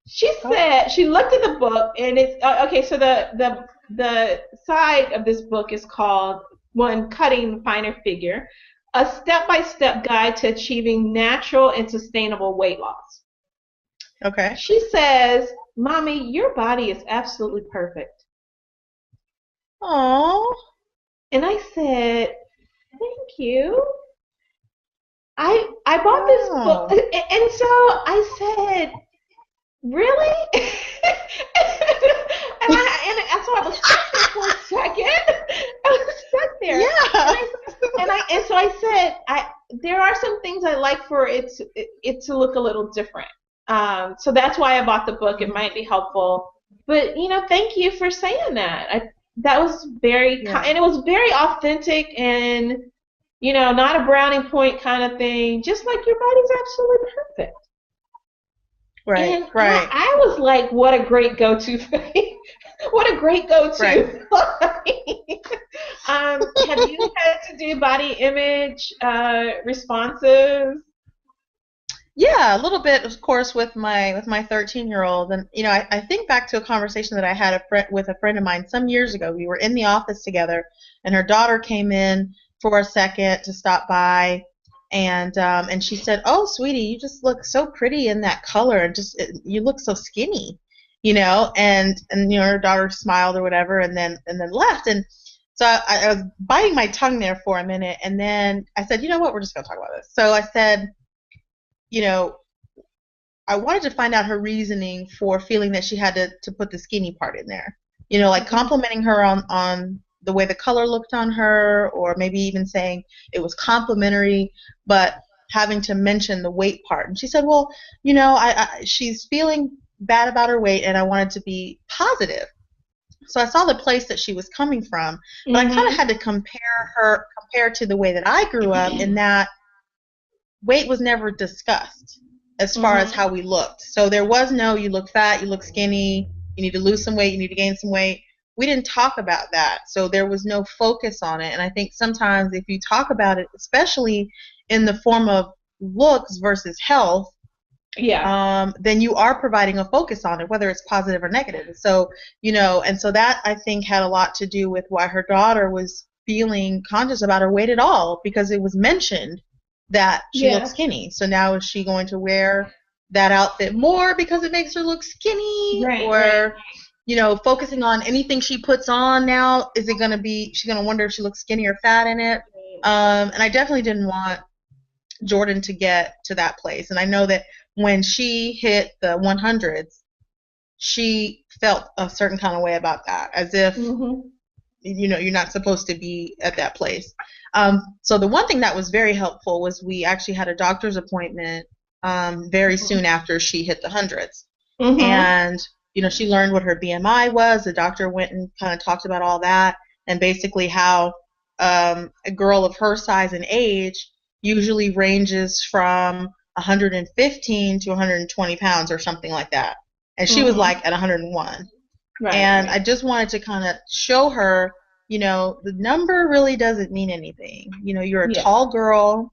She Oh, said she looked at the book, and it's okay. So the side of this book is called "One Cutting Finer Figure: A Step-by-Step Guide to Achieving Natural and Sustainable Weight Loss." okay. She says, "Mommy, your body is absolutely perfect." Oh, And I said, "Thank you. I bought this book," wow. and so I said, really? And so I was stuck there for a second. I was stuck there, and Yeah. so I said, there are some things I like for it to look a little different. So that's why I bought the book. It might be helpful, but thank you for saying that. That was very Yeah. and it was very authentic, and not a browning point kind of thing. Just like your body's absolutely perfect. Right. And Right. I was like, what a great go-to thing. What a great Right. go-to. Have you had to do body image responses? Yeah, a little bit, of course, with my 13-year-old, and I think back to a conversation that I had with a friend of mine some years ago. We were in the office together, and her daughter came in for a second to stop by, and she said, "Oh, sweetie, you just look so pretty in that color, and you look so skinny," and her daughter smiled or whatever, and then left, and so I was biting my tongue there for a minute, and then I said, "You know what? We're just gonna talk about this." So I said, you know, I wanted to find out her reasoning for feeling that she had to put the skinny part in there. Like Mm-hmm. complimenting her on the way the color looked on her, or maybe even saying it was complimentary, but having to mention the weight part. And she said, well, she's feeling bad about her weight, and I wanted to be positive. So I saw the place that she was coming from, but I kind of Mm-hmm. had to compare to the way that I grew up, in that weight was never discussed as far as Mm-hmm. how we looked. So there was no, you look fat, you look skinny, you need to lose some weight, you need to gain some weight. We didn't talk about that. So there was no focus on it. And I think sometimes if you talk about it, especially in the form of looks versus health, Yeah. then you are providing a focus on it, whether it's positive or negative. So, and so that I think had a lot to do with why her daughter was feeling conscious about her weight at all, because it was mentioned that she looked Yeah. skinny. So now is she going to wear that outfit more because it makes her look skinny? Right. Right. Or, focusing on anything she puts on now, is it going to be, she's going to wonder if she looks skinny or fat in it? And I definitely didn't want Jordan to get to that place. And I know that when she hit the 100s, she felt a certain kind of way about that, as if, Mm-hmm. you're not supposed to be at that place. So the one thing that was very helpful was we actually had a doctor's appointment very soon after she hit the hundreds. Mm-hmm. And, she learned what her BMI was. The doctor went and kind of talked about all that, and basically how a girl of her size and age usually ranges from 115 to 120 pounds or something like that. And she was Mm-hmm. like at 101. Right. And I Right. just wanted to kind of show her, the number really doesn't mean anything. You're a Yeah. tall girl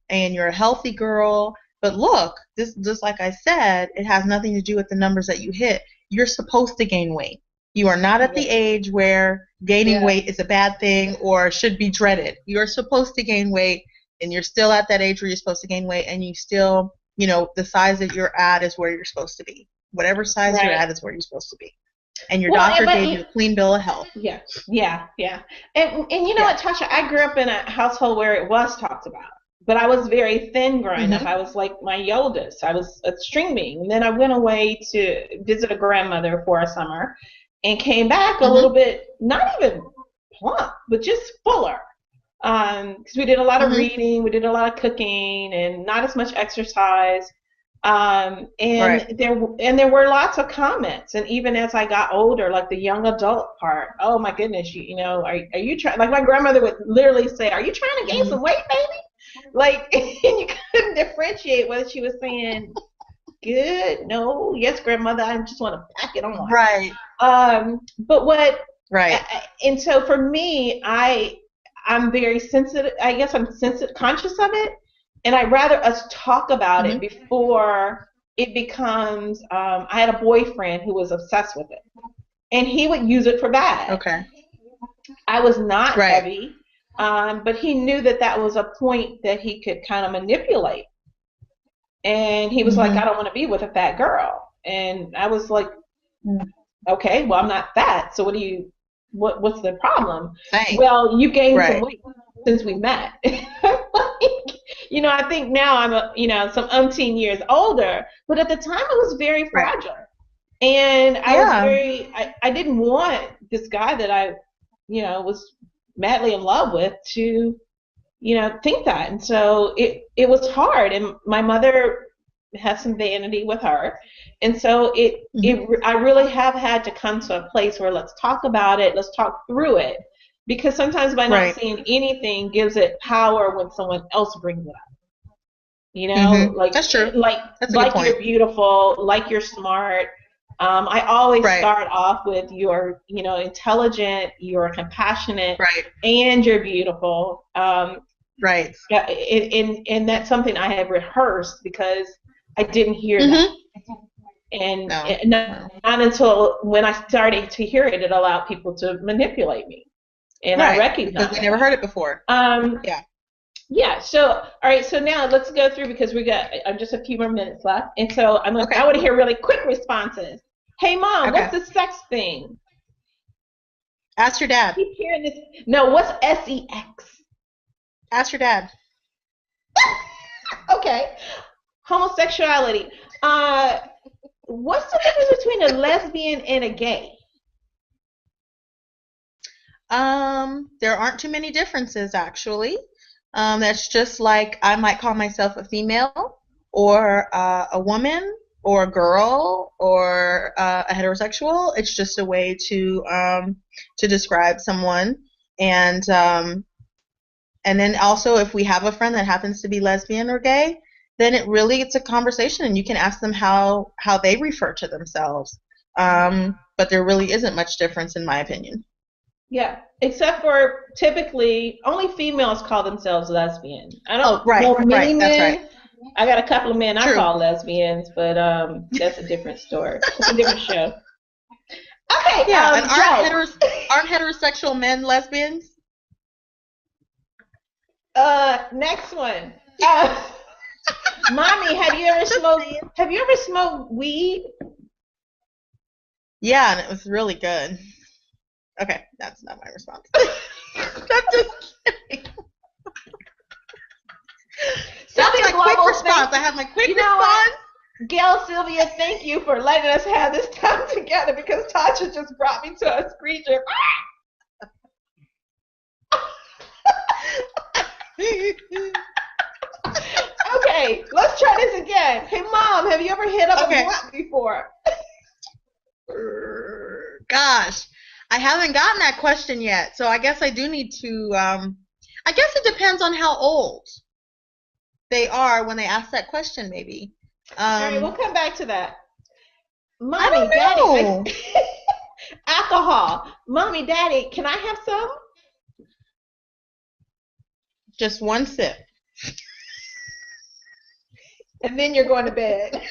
and you're a healthy girl. But look, this, just like I said, it has nothing to do with the numbers that you hit. You're supposed to gain weight. You are not at Yeah. the age where gaining Yeah. weight is a bad thing or should be dreaded. You're supposed to gain weight, and you're still at that age where you're supposed to gain weight, and you still, the size that you're at is where you're supposed to be. Whatever size you're Right. at is where you're supposed to be. And your Well, doctor but gave you a clean bill of health. yeah, yeah, yeah. And you know Yeah. what, Tasha? I grew up in a household where it was talked about, but I was very thin growing up. Mm-hmm. I was like my oldest. I was a string bean. And then I went away to visit a grandmother for a summer, and came back a Mm-hmm. little bit, not even plump, but just fuller. Because we did a lot of Mm-hmm. reading, we did a lot of cooking, and not as much exercise. Right. And there were lots of comments, and even as I got older, like the young adult part, oh my goodness, are you trying? Like my grandmother would literally say, "Are you trying to gain Mm-hmm. some weight, baby?" Like, and you couldn't differentiate whether she was saying good, no, yes, grandmother, I just want to pack it on. Right. But what, Right. and so for me, I'm very sensitive. I guess I'm sensitive, conscious of it, and I'd rather us talk about it Mm-hmm. before it becomes. I had a boyfriend who was obsessed with it, and he would use it for bad. Okay. I was not Right. heavy, but he knew that that was a point that he could kind of manipulate, and he was like, Mm-hmm. "I don't want to be with a fat girl," and I was like, okay, well, I'm not fat, so what's the problem? Thanks. Well, you gained some Right. weight since we met. I think now I'm some umpteen years older, but at the time I was very Right. fragile. And Yeah. I didn't want this guy that I, was madly in love with to, think that. And so it was hard. And my mother has some vanity with her. And so Mm-hmm. I really have had to come to a place where let's talk about it, let's talk through it. Because sometimes by not Right. saying anything gives it power when someone else brings it up. Mm-hmm. Like That's true. like That's a good like point. you're beautiful, like you're smart. I always Right. start off with you're, intelligent, you're compassionate, Right. and you're beautiful. Right. Yeah, and that's something I have rehearsed because I didn't hear that, Mm-hmm. and No. not, No. not until when I started to hear it, it allowed people to manipulate me, and I Right. Because we recognized never that. heard it before. Um, Yeah. yeah. So, all right. So now let's go through because we got just a few more minutes left, and so Okay. I want to hear really quick responses. Hey, mom, what's Okay. the sex thing? Ask your dad. Keep hearing this. No, what's sex? Ask your dad. Okay. Homosexuality. What's the difference between a lesbian and a gay? There aren't too many differences actually. That's just like I might call myself a female or a woman or a girl or a heterosexual. It's just a way to describe someone. And and then also if we have a friend that happens to be lesbian or gay, then it's a conversation and you can ask them how they refer to themselves. But there really isn't much difference in my opinion. Yeah, except for typically only females call themselves lesbian. I Oh, don't right, know many right. That's right. men. I got a couple of men I True. call lesbians, but that's a different story. It's a different show. Okay, Yeah, and Joe. aren't heterosexual men lesbians? Next one. Uh, Mommy, have you ever smoked weed? Yeah, and it was really good. Okay, that's not my response. That's just kidding. That's my quick response. I have my quick response. Gail, Sylvia, thank you for letting us have this time together because Tasha just brought me to a screecher. Okay, let's try this again. Hey, Mom, have you ever hit up a blunt before? Gosh, I haven't gotten that question yet, so I guess I do need to. I guess it depends on how old they are when they ask that question, maybe. All right, we'll come back to that. I Mommy, don't know. Daddy, alcohol. Mommy, Daddy, can I have some? Just one sip. And then you're going to bed.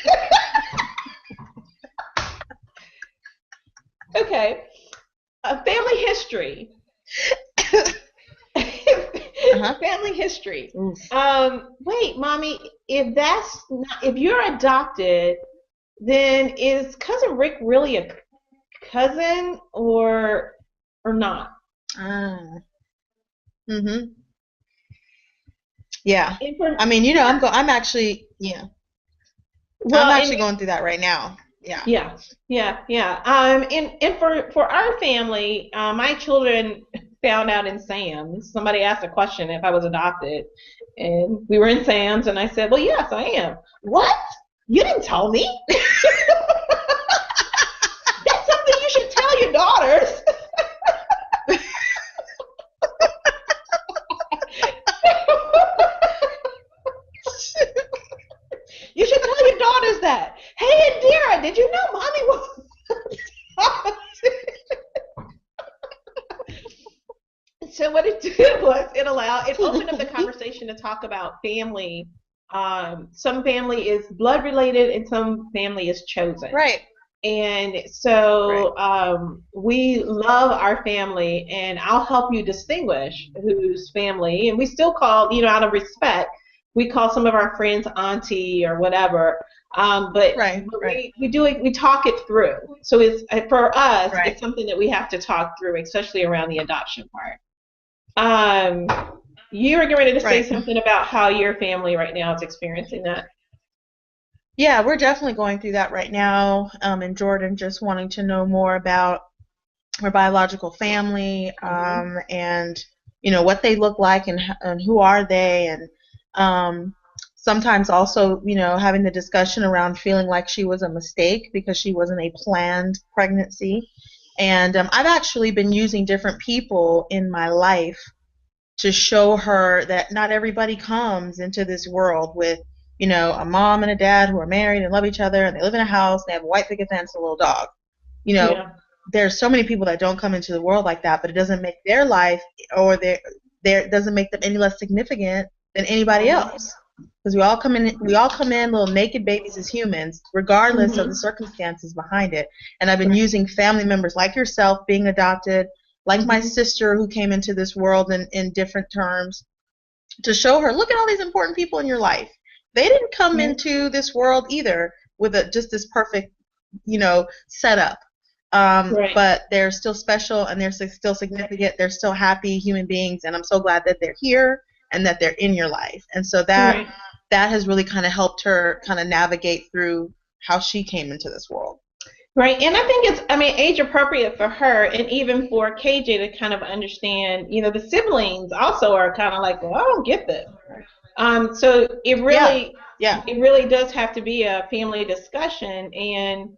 Okay. Family history. Uh-huh. Family history. Oof. Wait, mommy, if you're adopted, then is cousin Rick really a cousin or not? Ah. Mm-hmm. Yeah. And for I mean, I'm actually, yeah. I'm well, and actually going through that right now. Yeah. yeah, yeah. And for our family, my children found out in Sam's. Somebody asked a question if I was adopted, and we were in Sam's, and I said, "Well, yes, I am." What? You didn't tell me? That's something you should tell your daughters. You should tell your daughters that. Hey, Indira, did you know mommy was? So what it did was it opened up the conversation to talk about family. Some family is blood related and some family is chosen. Right. And Right. so we love our family, and I'll help you distinguish whose family. And we still call, out of respect, we call some of our friends auntie or whatever. But Right. Right. we do it, we talk it through. So it's for us, Right. it's something that we have to talk through, especially around the adoption part. Um, you were getting ready to say Right. something about how your family right now is experiencing that. Yeah, we're definitely going through that right now. And Jordan just wanting to know more about her biological family, Mm-hmm. and what they look like, and who are they, and um, sometimes also having the discussion around feeling like she was a mistake because she wasn't a planned pregnancy. And I've actually been using different people in my life to show her that not everybody comes into this world with, a mom and a dad who are married and love each other and they live in a house and they have a white picket fence and a little dog. You know, Yeah. there's so many people that don't come into the world like that, but it doesn't make their life or their doesn't make them any less significant than anybody Mm-hmm. else. Because we all come in little naked babies as humans, regardless of the Mm-hmm. circumstances behind it. And I've been Right. using family members like yourself being adopted, like my Mm-hmm. sister who came into this world in different terms, to show her, look at all these important people in your life. They didn't come Yeah. into this world either with just this perfect, setup. Right. But they're still special and they're still significant. They're still happy human beings, and I'm so glad that they're here and that they're in your life. And so that Right. that has really kind of helped her kind of navigate through how she came into this world. Right. And I think I mean, age appropriate for her and even for KJ to kind of understand, the siblings also are kind of like, well, I don't get this. So Yeah, yeah, it really does have to be a family discussion, and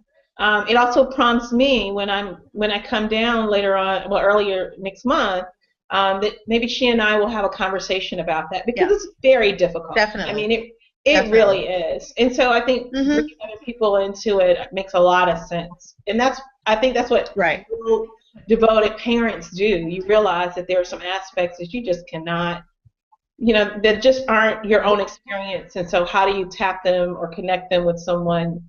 it also prompts me when I come down later on, well, earlier next month, that maybe she and I will have a conversation about that because yeah, it's very difficult. I definitely, mean, it definitely. really is, and so I think Mhm. bringing other people into it makes a lot of sense, and I think that's what Right. real devoted parents do. You realize that there are some aspects that you just cannot, that just aren't your own experience. And so how do you tap them or connect them with someone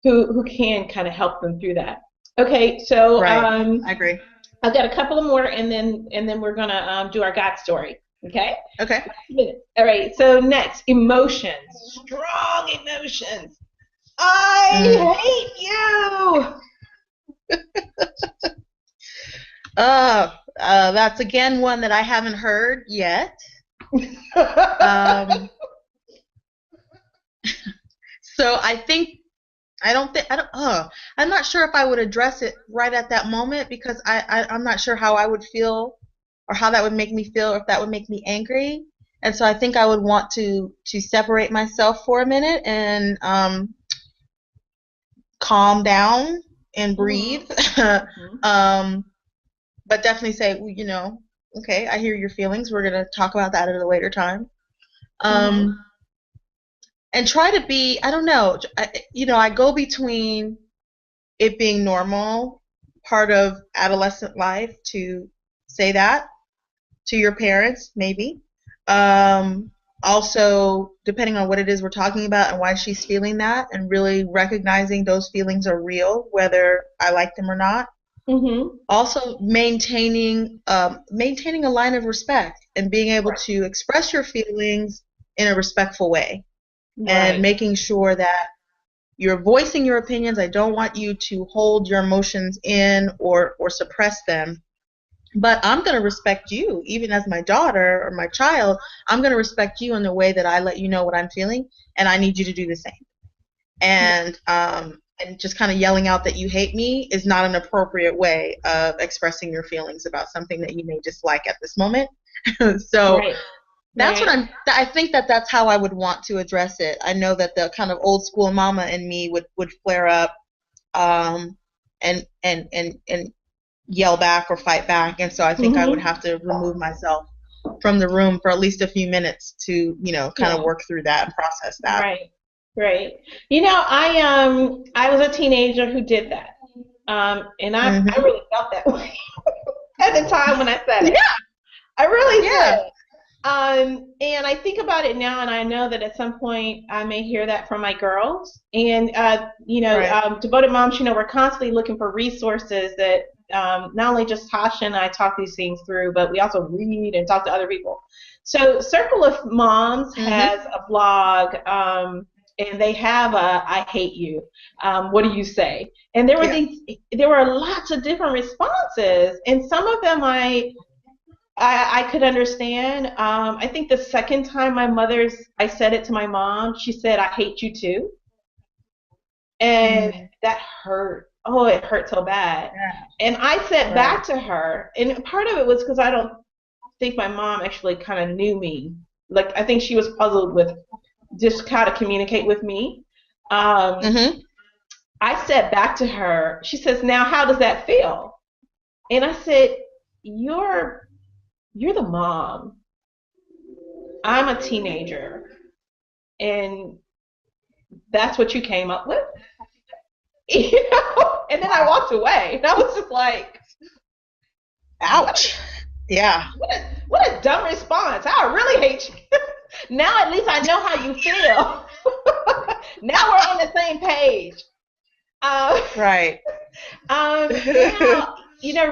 who can kind of help them through that? Okay, so Right. I agree. I've got a couple of more, and then we're gonna do our God story. Okay. Okay. All right. So next, emotions, strong emotions. Mm. I hate you. That's again one that I haven't heard yet. Um, so I'm not sure if I would address it right at that moment because I'm not sure how I would feel or how that would make me feel or if that would make me angry. And so I think I would want to separate myself for a minute and calm down and breathe. Mm-hmm. Mm-hmm. um, but definitely say, well, okay, I hear your feelings. We're gonna talk about that at a later time. Mm-hmm. Um, and try to be, I don't know, I go between it being normal, part of adolescent life to say that to your parents, maybe. Um, Also, depending on what it is we're talking about and why she's feeling that, and really recognizing those feelings are real, whether I like them or not. Mhm. Also maintaining a line of respect and being able to express your feelings in a respectful way, and Right. making sure that you're voicing your opinions. I don't want you to hold your emotions in or suppress them. But I'm going to respect you, even as my daughter or my child. I'm going to respect you in the way that I let you know what I'm feeling, and I need you to do the same. And just kind of yelling out that you hate me is not an appropriate way of expressing your feelings about something that you may dislike at this moment. So Right. that's what Right. I think that that's how I would want to address it. I know that the kind of old school mama in me would flare up, um, and yell back or fight back, and so I think I would Mhm. have to remove myself from the room for at least a few minutes to, kind of Yeah. work through that and process that. Right. Right. I was a teenager who did that. And I Mhm. really felt that way at the time when I said it. Yeah, I really yeah, did. And I think about it now, and I know that at some point I may hear that from my girls. And right. devoted moms, we're constantly looking for resources that not only just Tasha and I talk these things through, but we also read and talk to other people. So Circle of Moms Mhm. has a blog, and they have a "I hate you. What do you say?" And Yeah. there were lots of different responses, and some of them I could understand. I think the second time I said it to my mom, she said, "I hate you too." And Mm. that hurt. Oh, it hurt so bad. Yeah. And I said Right. back to her, and part of it was because I don't think my mom actually kind of knew me. Like, I think she was puzzled with just how to communicate with me. Um, Mhm. I said back to her, she says, "Now, how does that feel?" And I said, "You're you're the mom. I'm a teenager, and that's what you came up with." And then I Wow. walked away, and I was just like, what a, Ouch. Yeah. what a dumb response. I really hate you. Now at least I know how you feel. Now we're on the same page. uh, Right. Now,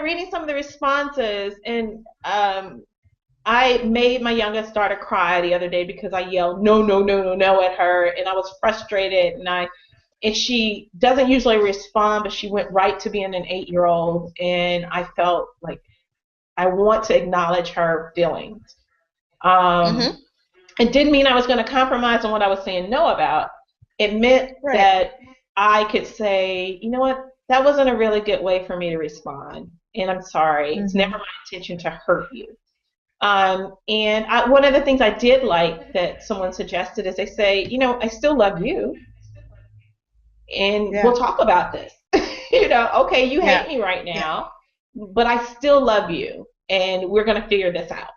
reading some of the responses, and I made my youngest daughter cry the other day because I yelled no, no, no, no, no at her, and I was frustrated, and she doesn't usually respond, but she went right to being an 8-year-old, and I felt like I want to acknowledge her feelings. Um, Mhm. it didn't mean I was going to compromise on what I was saying no about. It meant Right. that I could say, you know what, that wasn't a really good way for me to respond, and I'm sorry. It's never Mhm. my intention to hurt you. One of the things I did like that someone suggested is they say, I still love you, and we'll Yeah. talk about this. Okay, you Yeah. hate me right Yeah. now, but I still love you, and we're going to figure this out.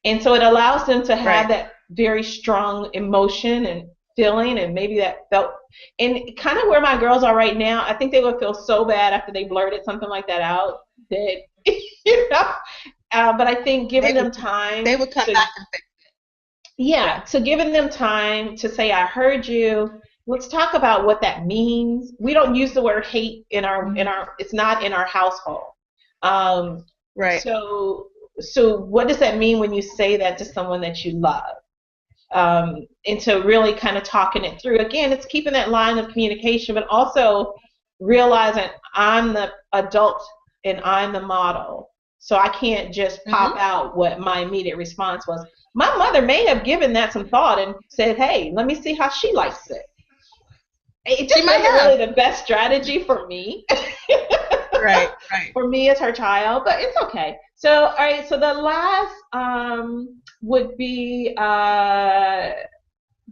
And so it allows them to have Right. that very strong emotion and feeling, and maybe that felt, and kind of where my girls are right now, I think they would feel so bad after they blurted something like that out that, you know, but I think They giving would them time they would come to, back and fix. yeah, so giving them time to say, I heard you. Let's talk about what that means. We don't use the word hate Mhm. it's not in our household. Um, Right. so so what does that mean when you say that to someone that you love? And so really kind of talking it through. Again, it's keeping that line of communication, but also realizing I'm the adult and I'm the model. So I can't just pop Mhm. out what my immediate response was. My mother may have given that some thought and said, hey, let me see how she likes it. It She just might wasn't have. really the best strategy for me, Right. Right. for me as her child, but it's okay. So, all right, so the last would be the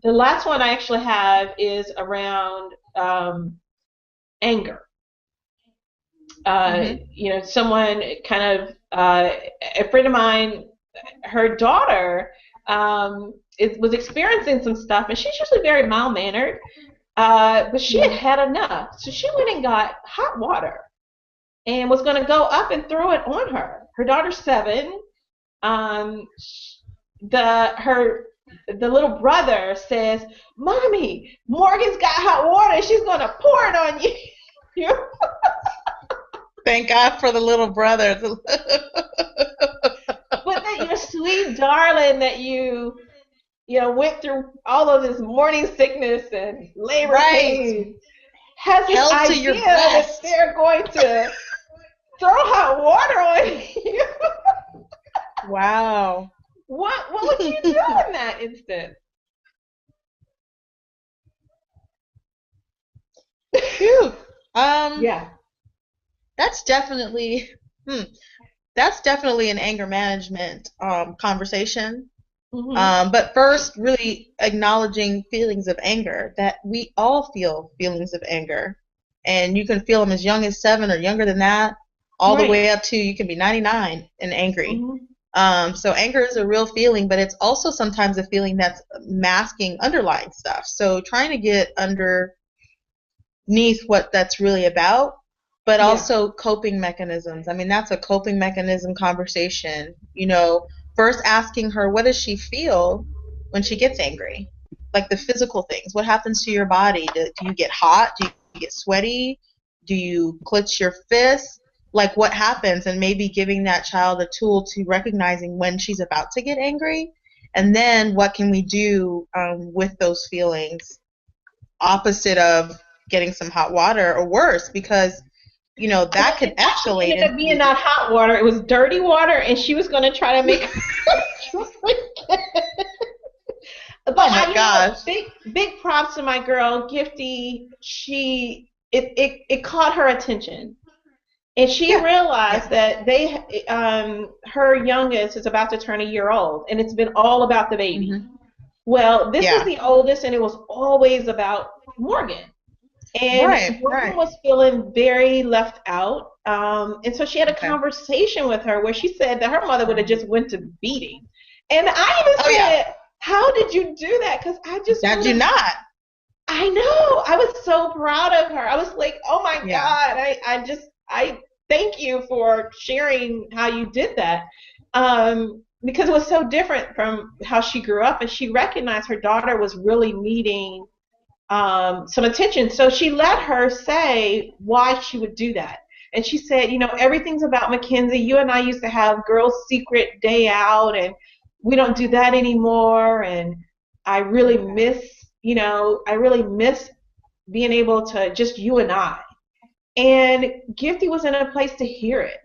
last one I actually have is around anger. Mhm. Someone kind of, a friend of mine, her daughter was experiencing some stuff, and she's usually very mild mannered, but she had Mhm. had enough. So she went and got hot water and was going to go up and throw it on her. Her daughter's 7. Um, the little brother says, "Mommy, Morgan's got hot water. She's going to pour it on you." Thank God for the little brother. But that your sweet darling that you went through all of this morning sickness and labor Right. pain has this Held to your idea that breast. they're going to throw hot water on you. Wow. What would you do in that instance? Phew. Um, Yeah. that's definitely hmm, that's definitely an anger management conversation. Mhm. But first, really acknowledging feelings of anger, that we all feel feelings of anger. And you can feel them as young as 7 or younger than that, all the Right. way up to you can be 99 and angry. Mhm. So anger is a real feeling, but it's also sometimes a feeling that's masking underlying stuff. So trying to get underneath what that's really about, but Yeah. also coping mechanisms. I mean, that's a coping mechanism conversation. First asking her, what does she feel when she gets angry? Like the physical things. What happens to your body? Do you get hot? Do you get sweaty? Do you clench your fists? Like what happens? And maybe giving that child a tool to recognizing when she's about to get angry. And then what can we do with those feelings opposite of getting some hot water or worse, because Well, that could it actually escalate ended up being into. not hot water. It was dirty water, and she was going to try to make her drink. But Oh my gosh. big props to my girl, Gifty. It caught her attention, and she Yeah, realized yeah. that her youngest is about to turn a year old, and it's been all about the baby. Hmm. Well, this was Yeah. the oldest, and it was always about Morgan. And Right, Morgan right. was feeling very left out. And so she had a Okay. conversation with her where she said that her mother would have just went to beating. And I even Oh yeah. said, how did you do that? Because I just That would do have, not. I know. I was so proud of her. I was like, oh my Yeah. God. I thank you for sharing how you did that. Because it was so different from how she grew up. And she recognized her daughter was really needing some attention. So she let her say why she would do that. And she said, everything's about Mackenzie. You and I used to have girls' secret day out, and we don't do that anymore. And I really Okay. miss, I really miss being able to just you and I. And Gifty was in a place to hear it.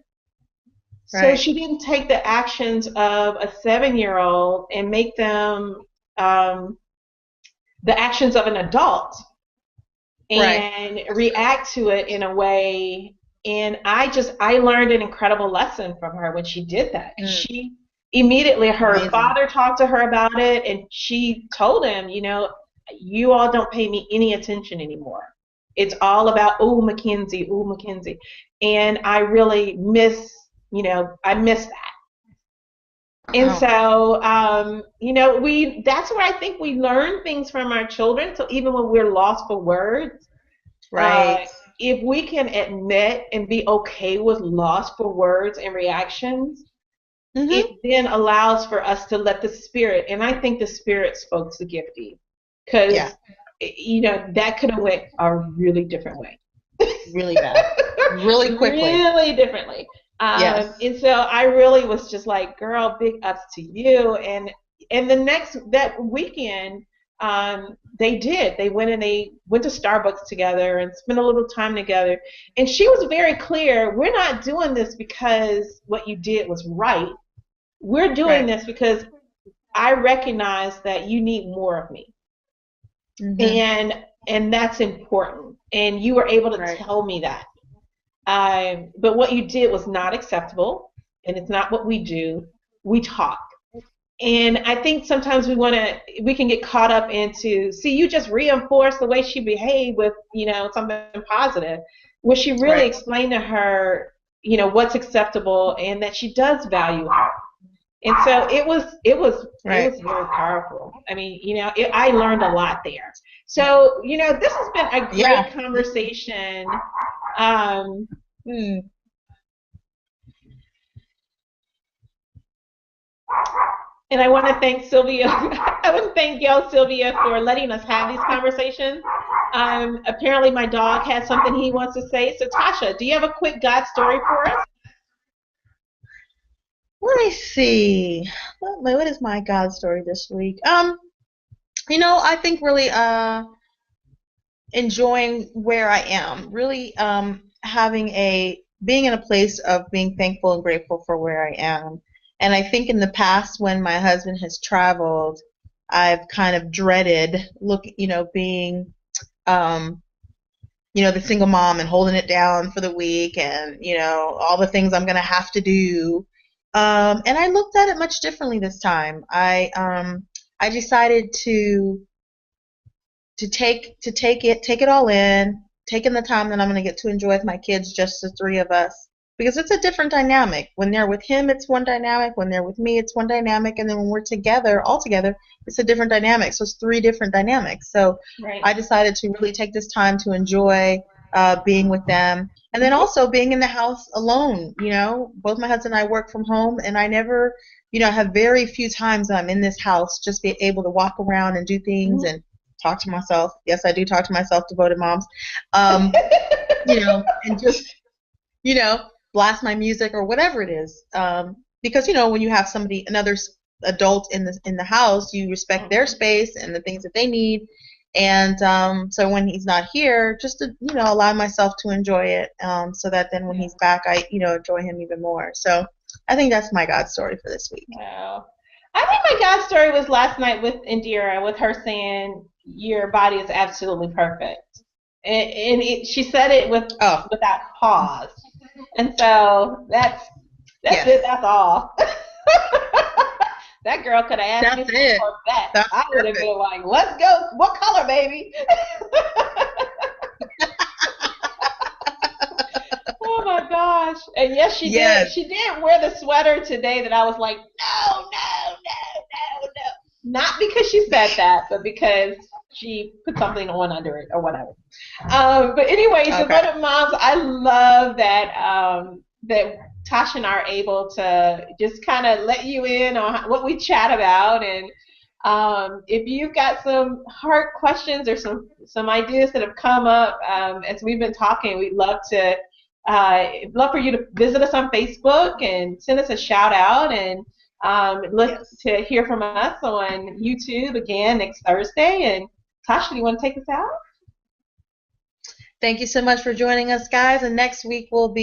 So Right. she didn't take the actions of a 7-year-old and make them um, the actions of an adult Right. and react to it in a way. And I learned an incredible lesson from her when she did that. Because Mm, she immediately, her amazing. father talked to her about it, and she told him, you all don't pay me any attention anymore. It's all about, oh, Mackenzie. And I really I miss that. And Wow. so, that's where I think we learn things from our children. So even when we're lost for words, uh, Right. if we can admit and be okay with loss for words and reactions, it Hmm. then allows for us to let the spirit, and I think the spirit spoke to Gifty, Yeah. because, that could have went a really different way. Really bad. Really quickly. Really differently. Yes. And so I really was just like, girl, big ups to you. And that weekend, they went to Starbucks together and spent a little time together. And she was very clear, we're not doing this because what you did was right. We're doing Right. this because I recognize that you need more of me. Hmm. And that's important. And you were able to Right. tell me that. But what you did was not acceptable, and it's not what we do. We talk. And I think sometimes we can get caught up into, see, you just reinforce the way she behaved with, something positive. Where she really Right. explained to her, what's acceptable and that she does value her. And so it Right. was very powerful. I mean, I learned a lot there. So, this has been a Yeah. great conversation. Um, Mm. And I want to thank Sylvia. I want to thank y'all, Sylvia, for letting us have these conversations. Apparently, my dog has something he wants to say. So, Tasha, do you have a quick God story for us? Let me see. What is my God story this week? I think really enjoying where I am. Really having a being in a place of being thankful and grateful for where I am. And I think in the past when my husband has traveled, I've kind of dreaded being um the single mom and holding it down for the week and all the things I'm going to have to do. And I looked at it much differently this time. I decided take it all in, taking the time that I'm going to get to enjoy with my kids, just the three of us, because it's a different dynamic. When they're with him, it's one dynamic. When they're with me, it's one dynamic, and then when we're together, all together, it's a different dynamic. So it's three different dynamics. So Right. I decided to really take this time to enjoy being with them, and then Mm-hmm. also being in the house alone. Both my husband and I work from home, and I never, have very few times I'm in this house just be able to walk around and do things Mm-hmm. and talk to myself. Yes, I do talk to myself, devoted moms. Um, and just, you know, blast my music or whatever it is. Because when you have another adult in the house, you respect their Mm-hmm. space and the things that they need. And so when he's not here, just to allow myself to enjoy it, so that then when Yeah. he's back, I enjoy him even more. So I think that's my God story for this week. Wow. I think my God story was last night with Indira, with her saying, "Your body is absolutely perfect," and she said it Oh, without pause, and so that's yes, it. That's all. That girl could have asked me that's it. for that. That's I would have perfect. been like, "Let's go. What color, baby?" Oh my gosh. And yes, she did. Yes, She did wear the sweater today that I was like, no, no, no, no, no. Not because she said that, but because she put something on under it or whatever. But anyways, okay. devoted moms, I love that Tasha and I are able to just kind of let you in on what we chat about, and if you've got some hard questions or some ideas that have come up as we've been talking, love for you to visit us on Facebook and send us a shout out, and look Yes. to hear from us on YouTube again next Thursday. And Tasha, do you want to take us out? Thank you so much for joining us, guys. And next week we'll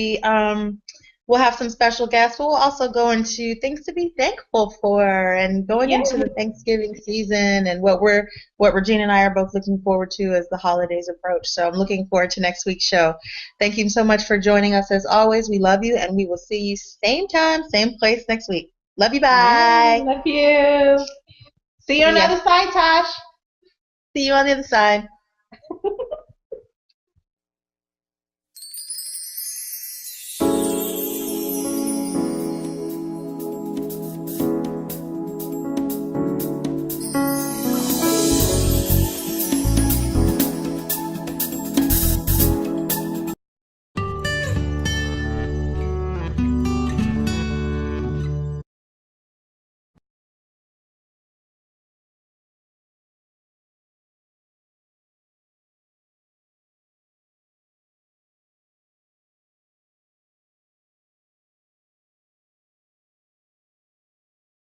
have some special guests. We'll also go into things to be thankful for and going Yes. into the Thanksgiving season and what Regina and I are both looking forward to as the holidays approach. So I'm looking forward to next week's show. Thank you so much for joining us as always. We love you and we will see you same time, same place next week. Love you. Bye. Love you. See you on See the ya. other side, Tosh. See you on the other side.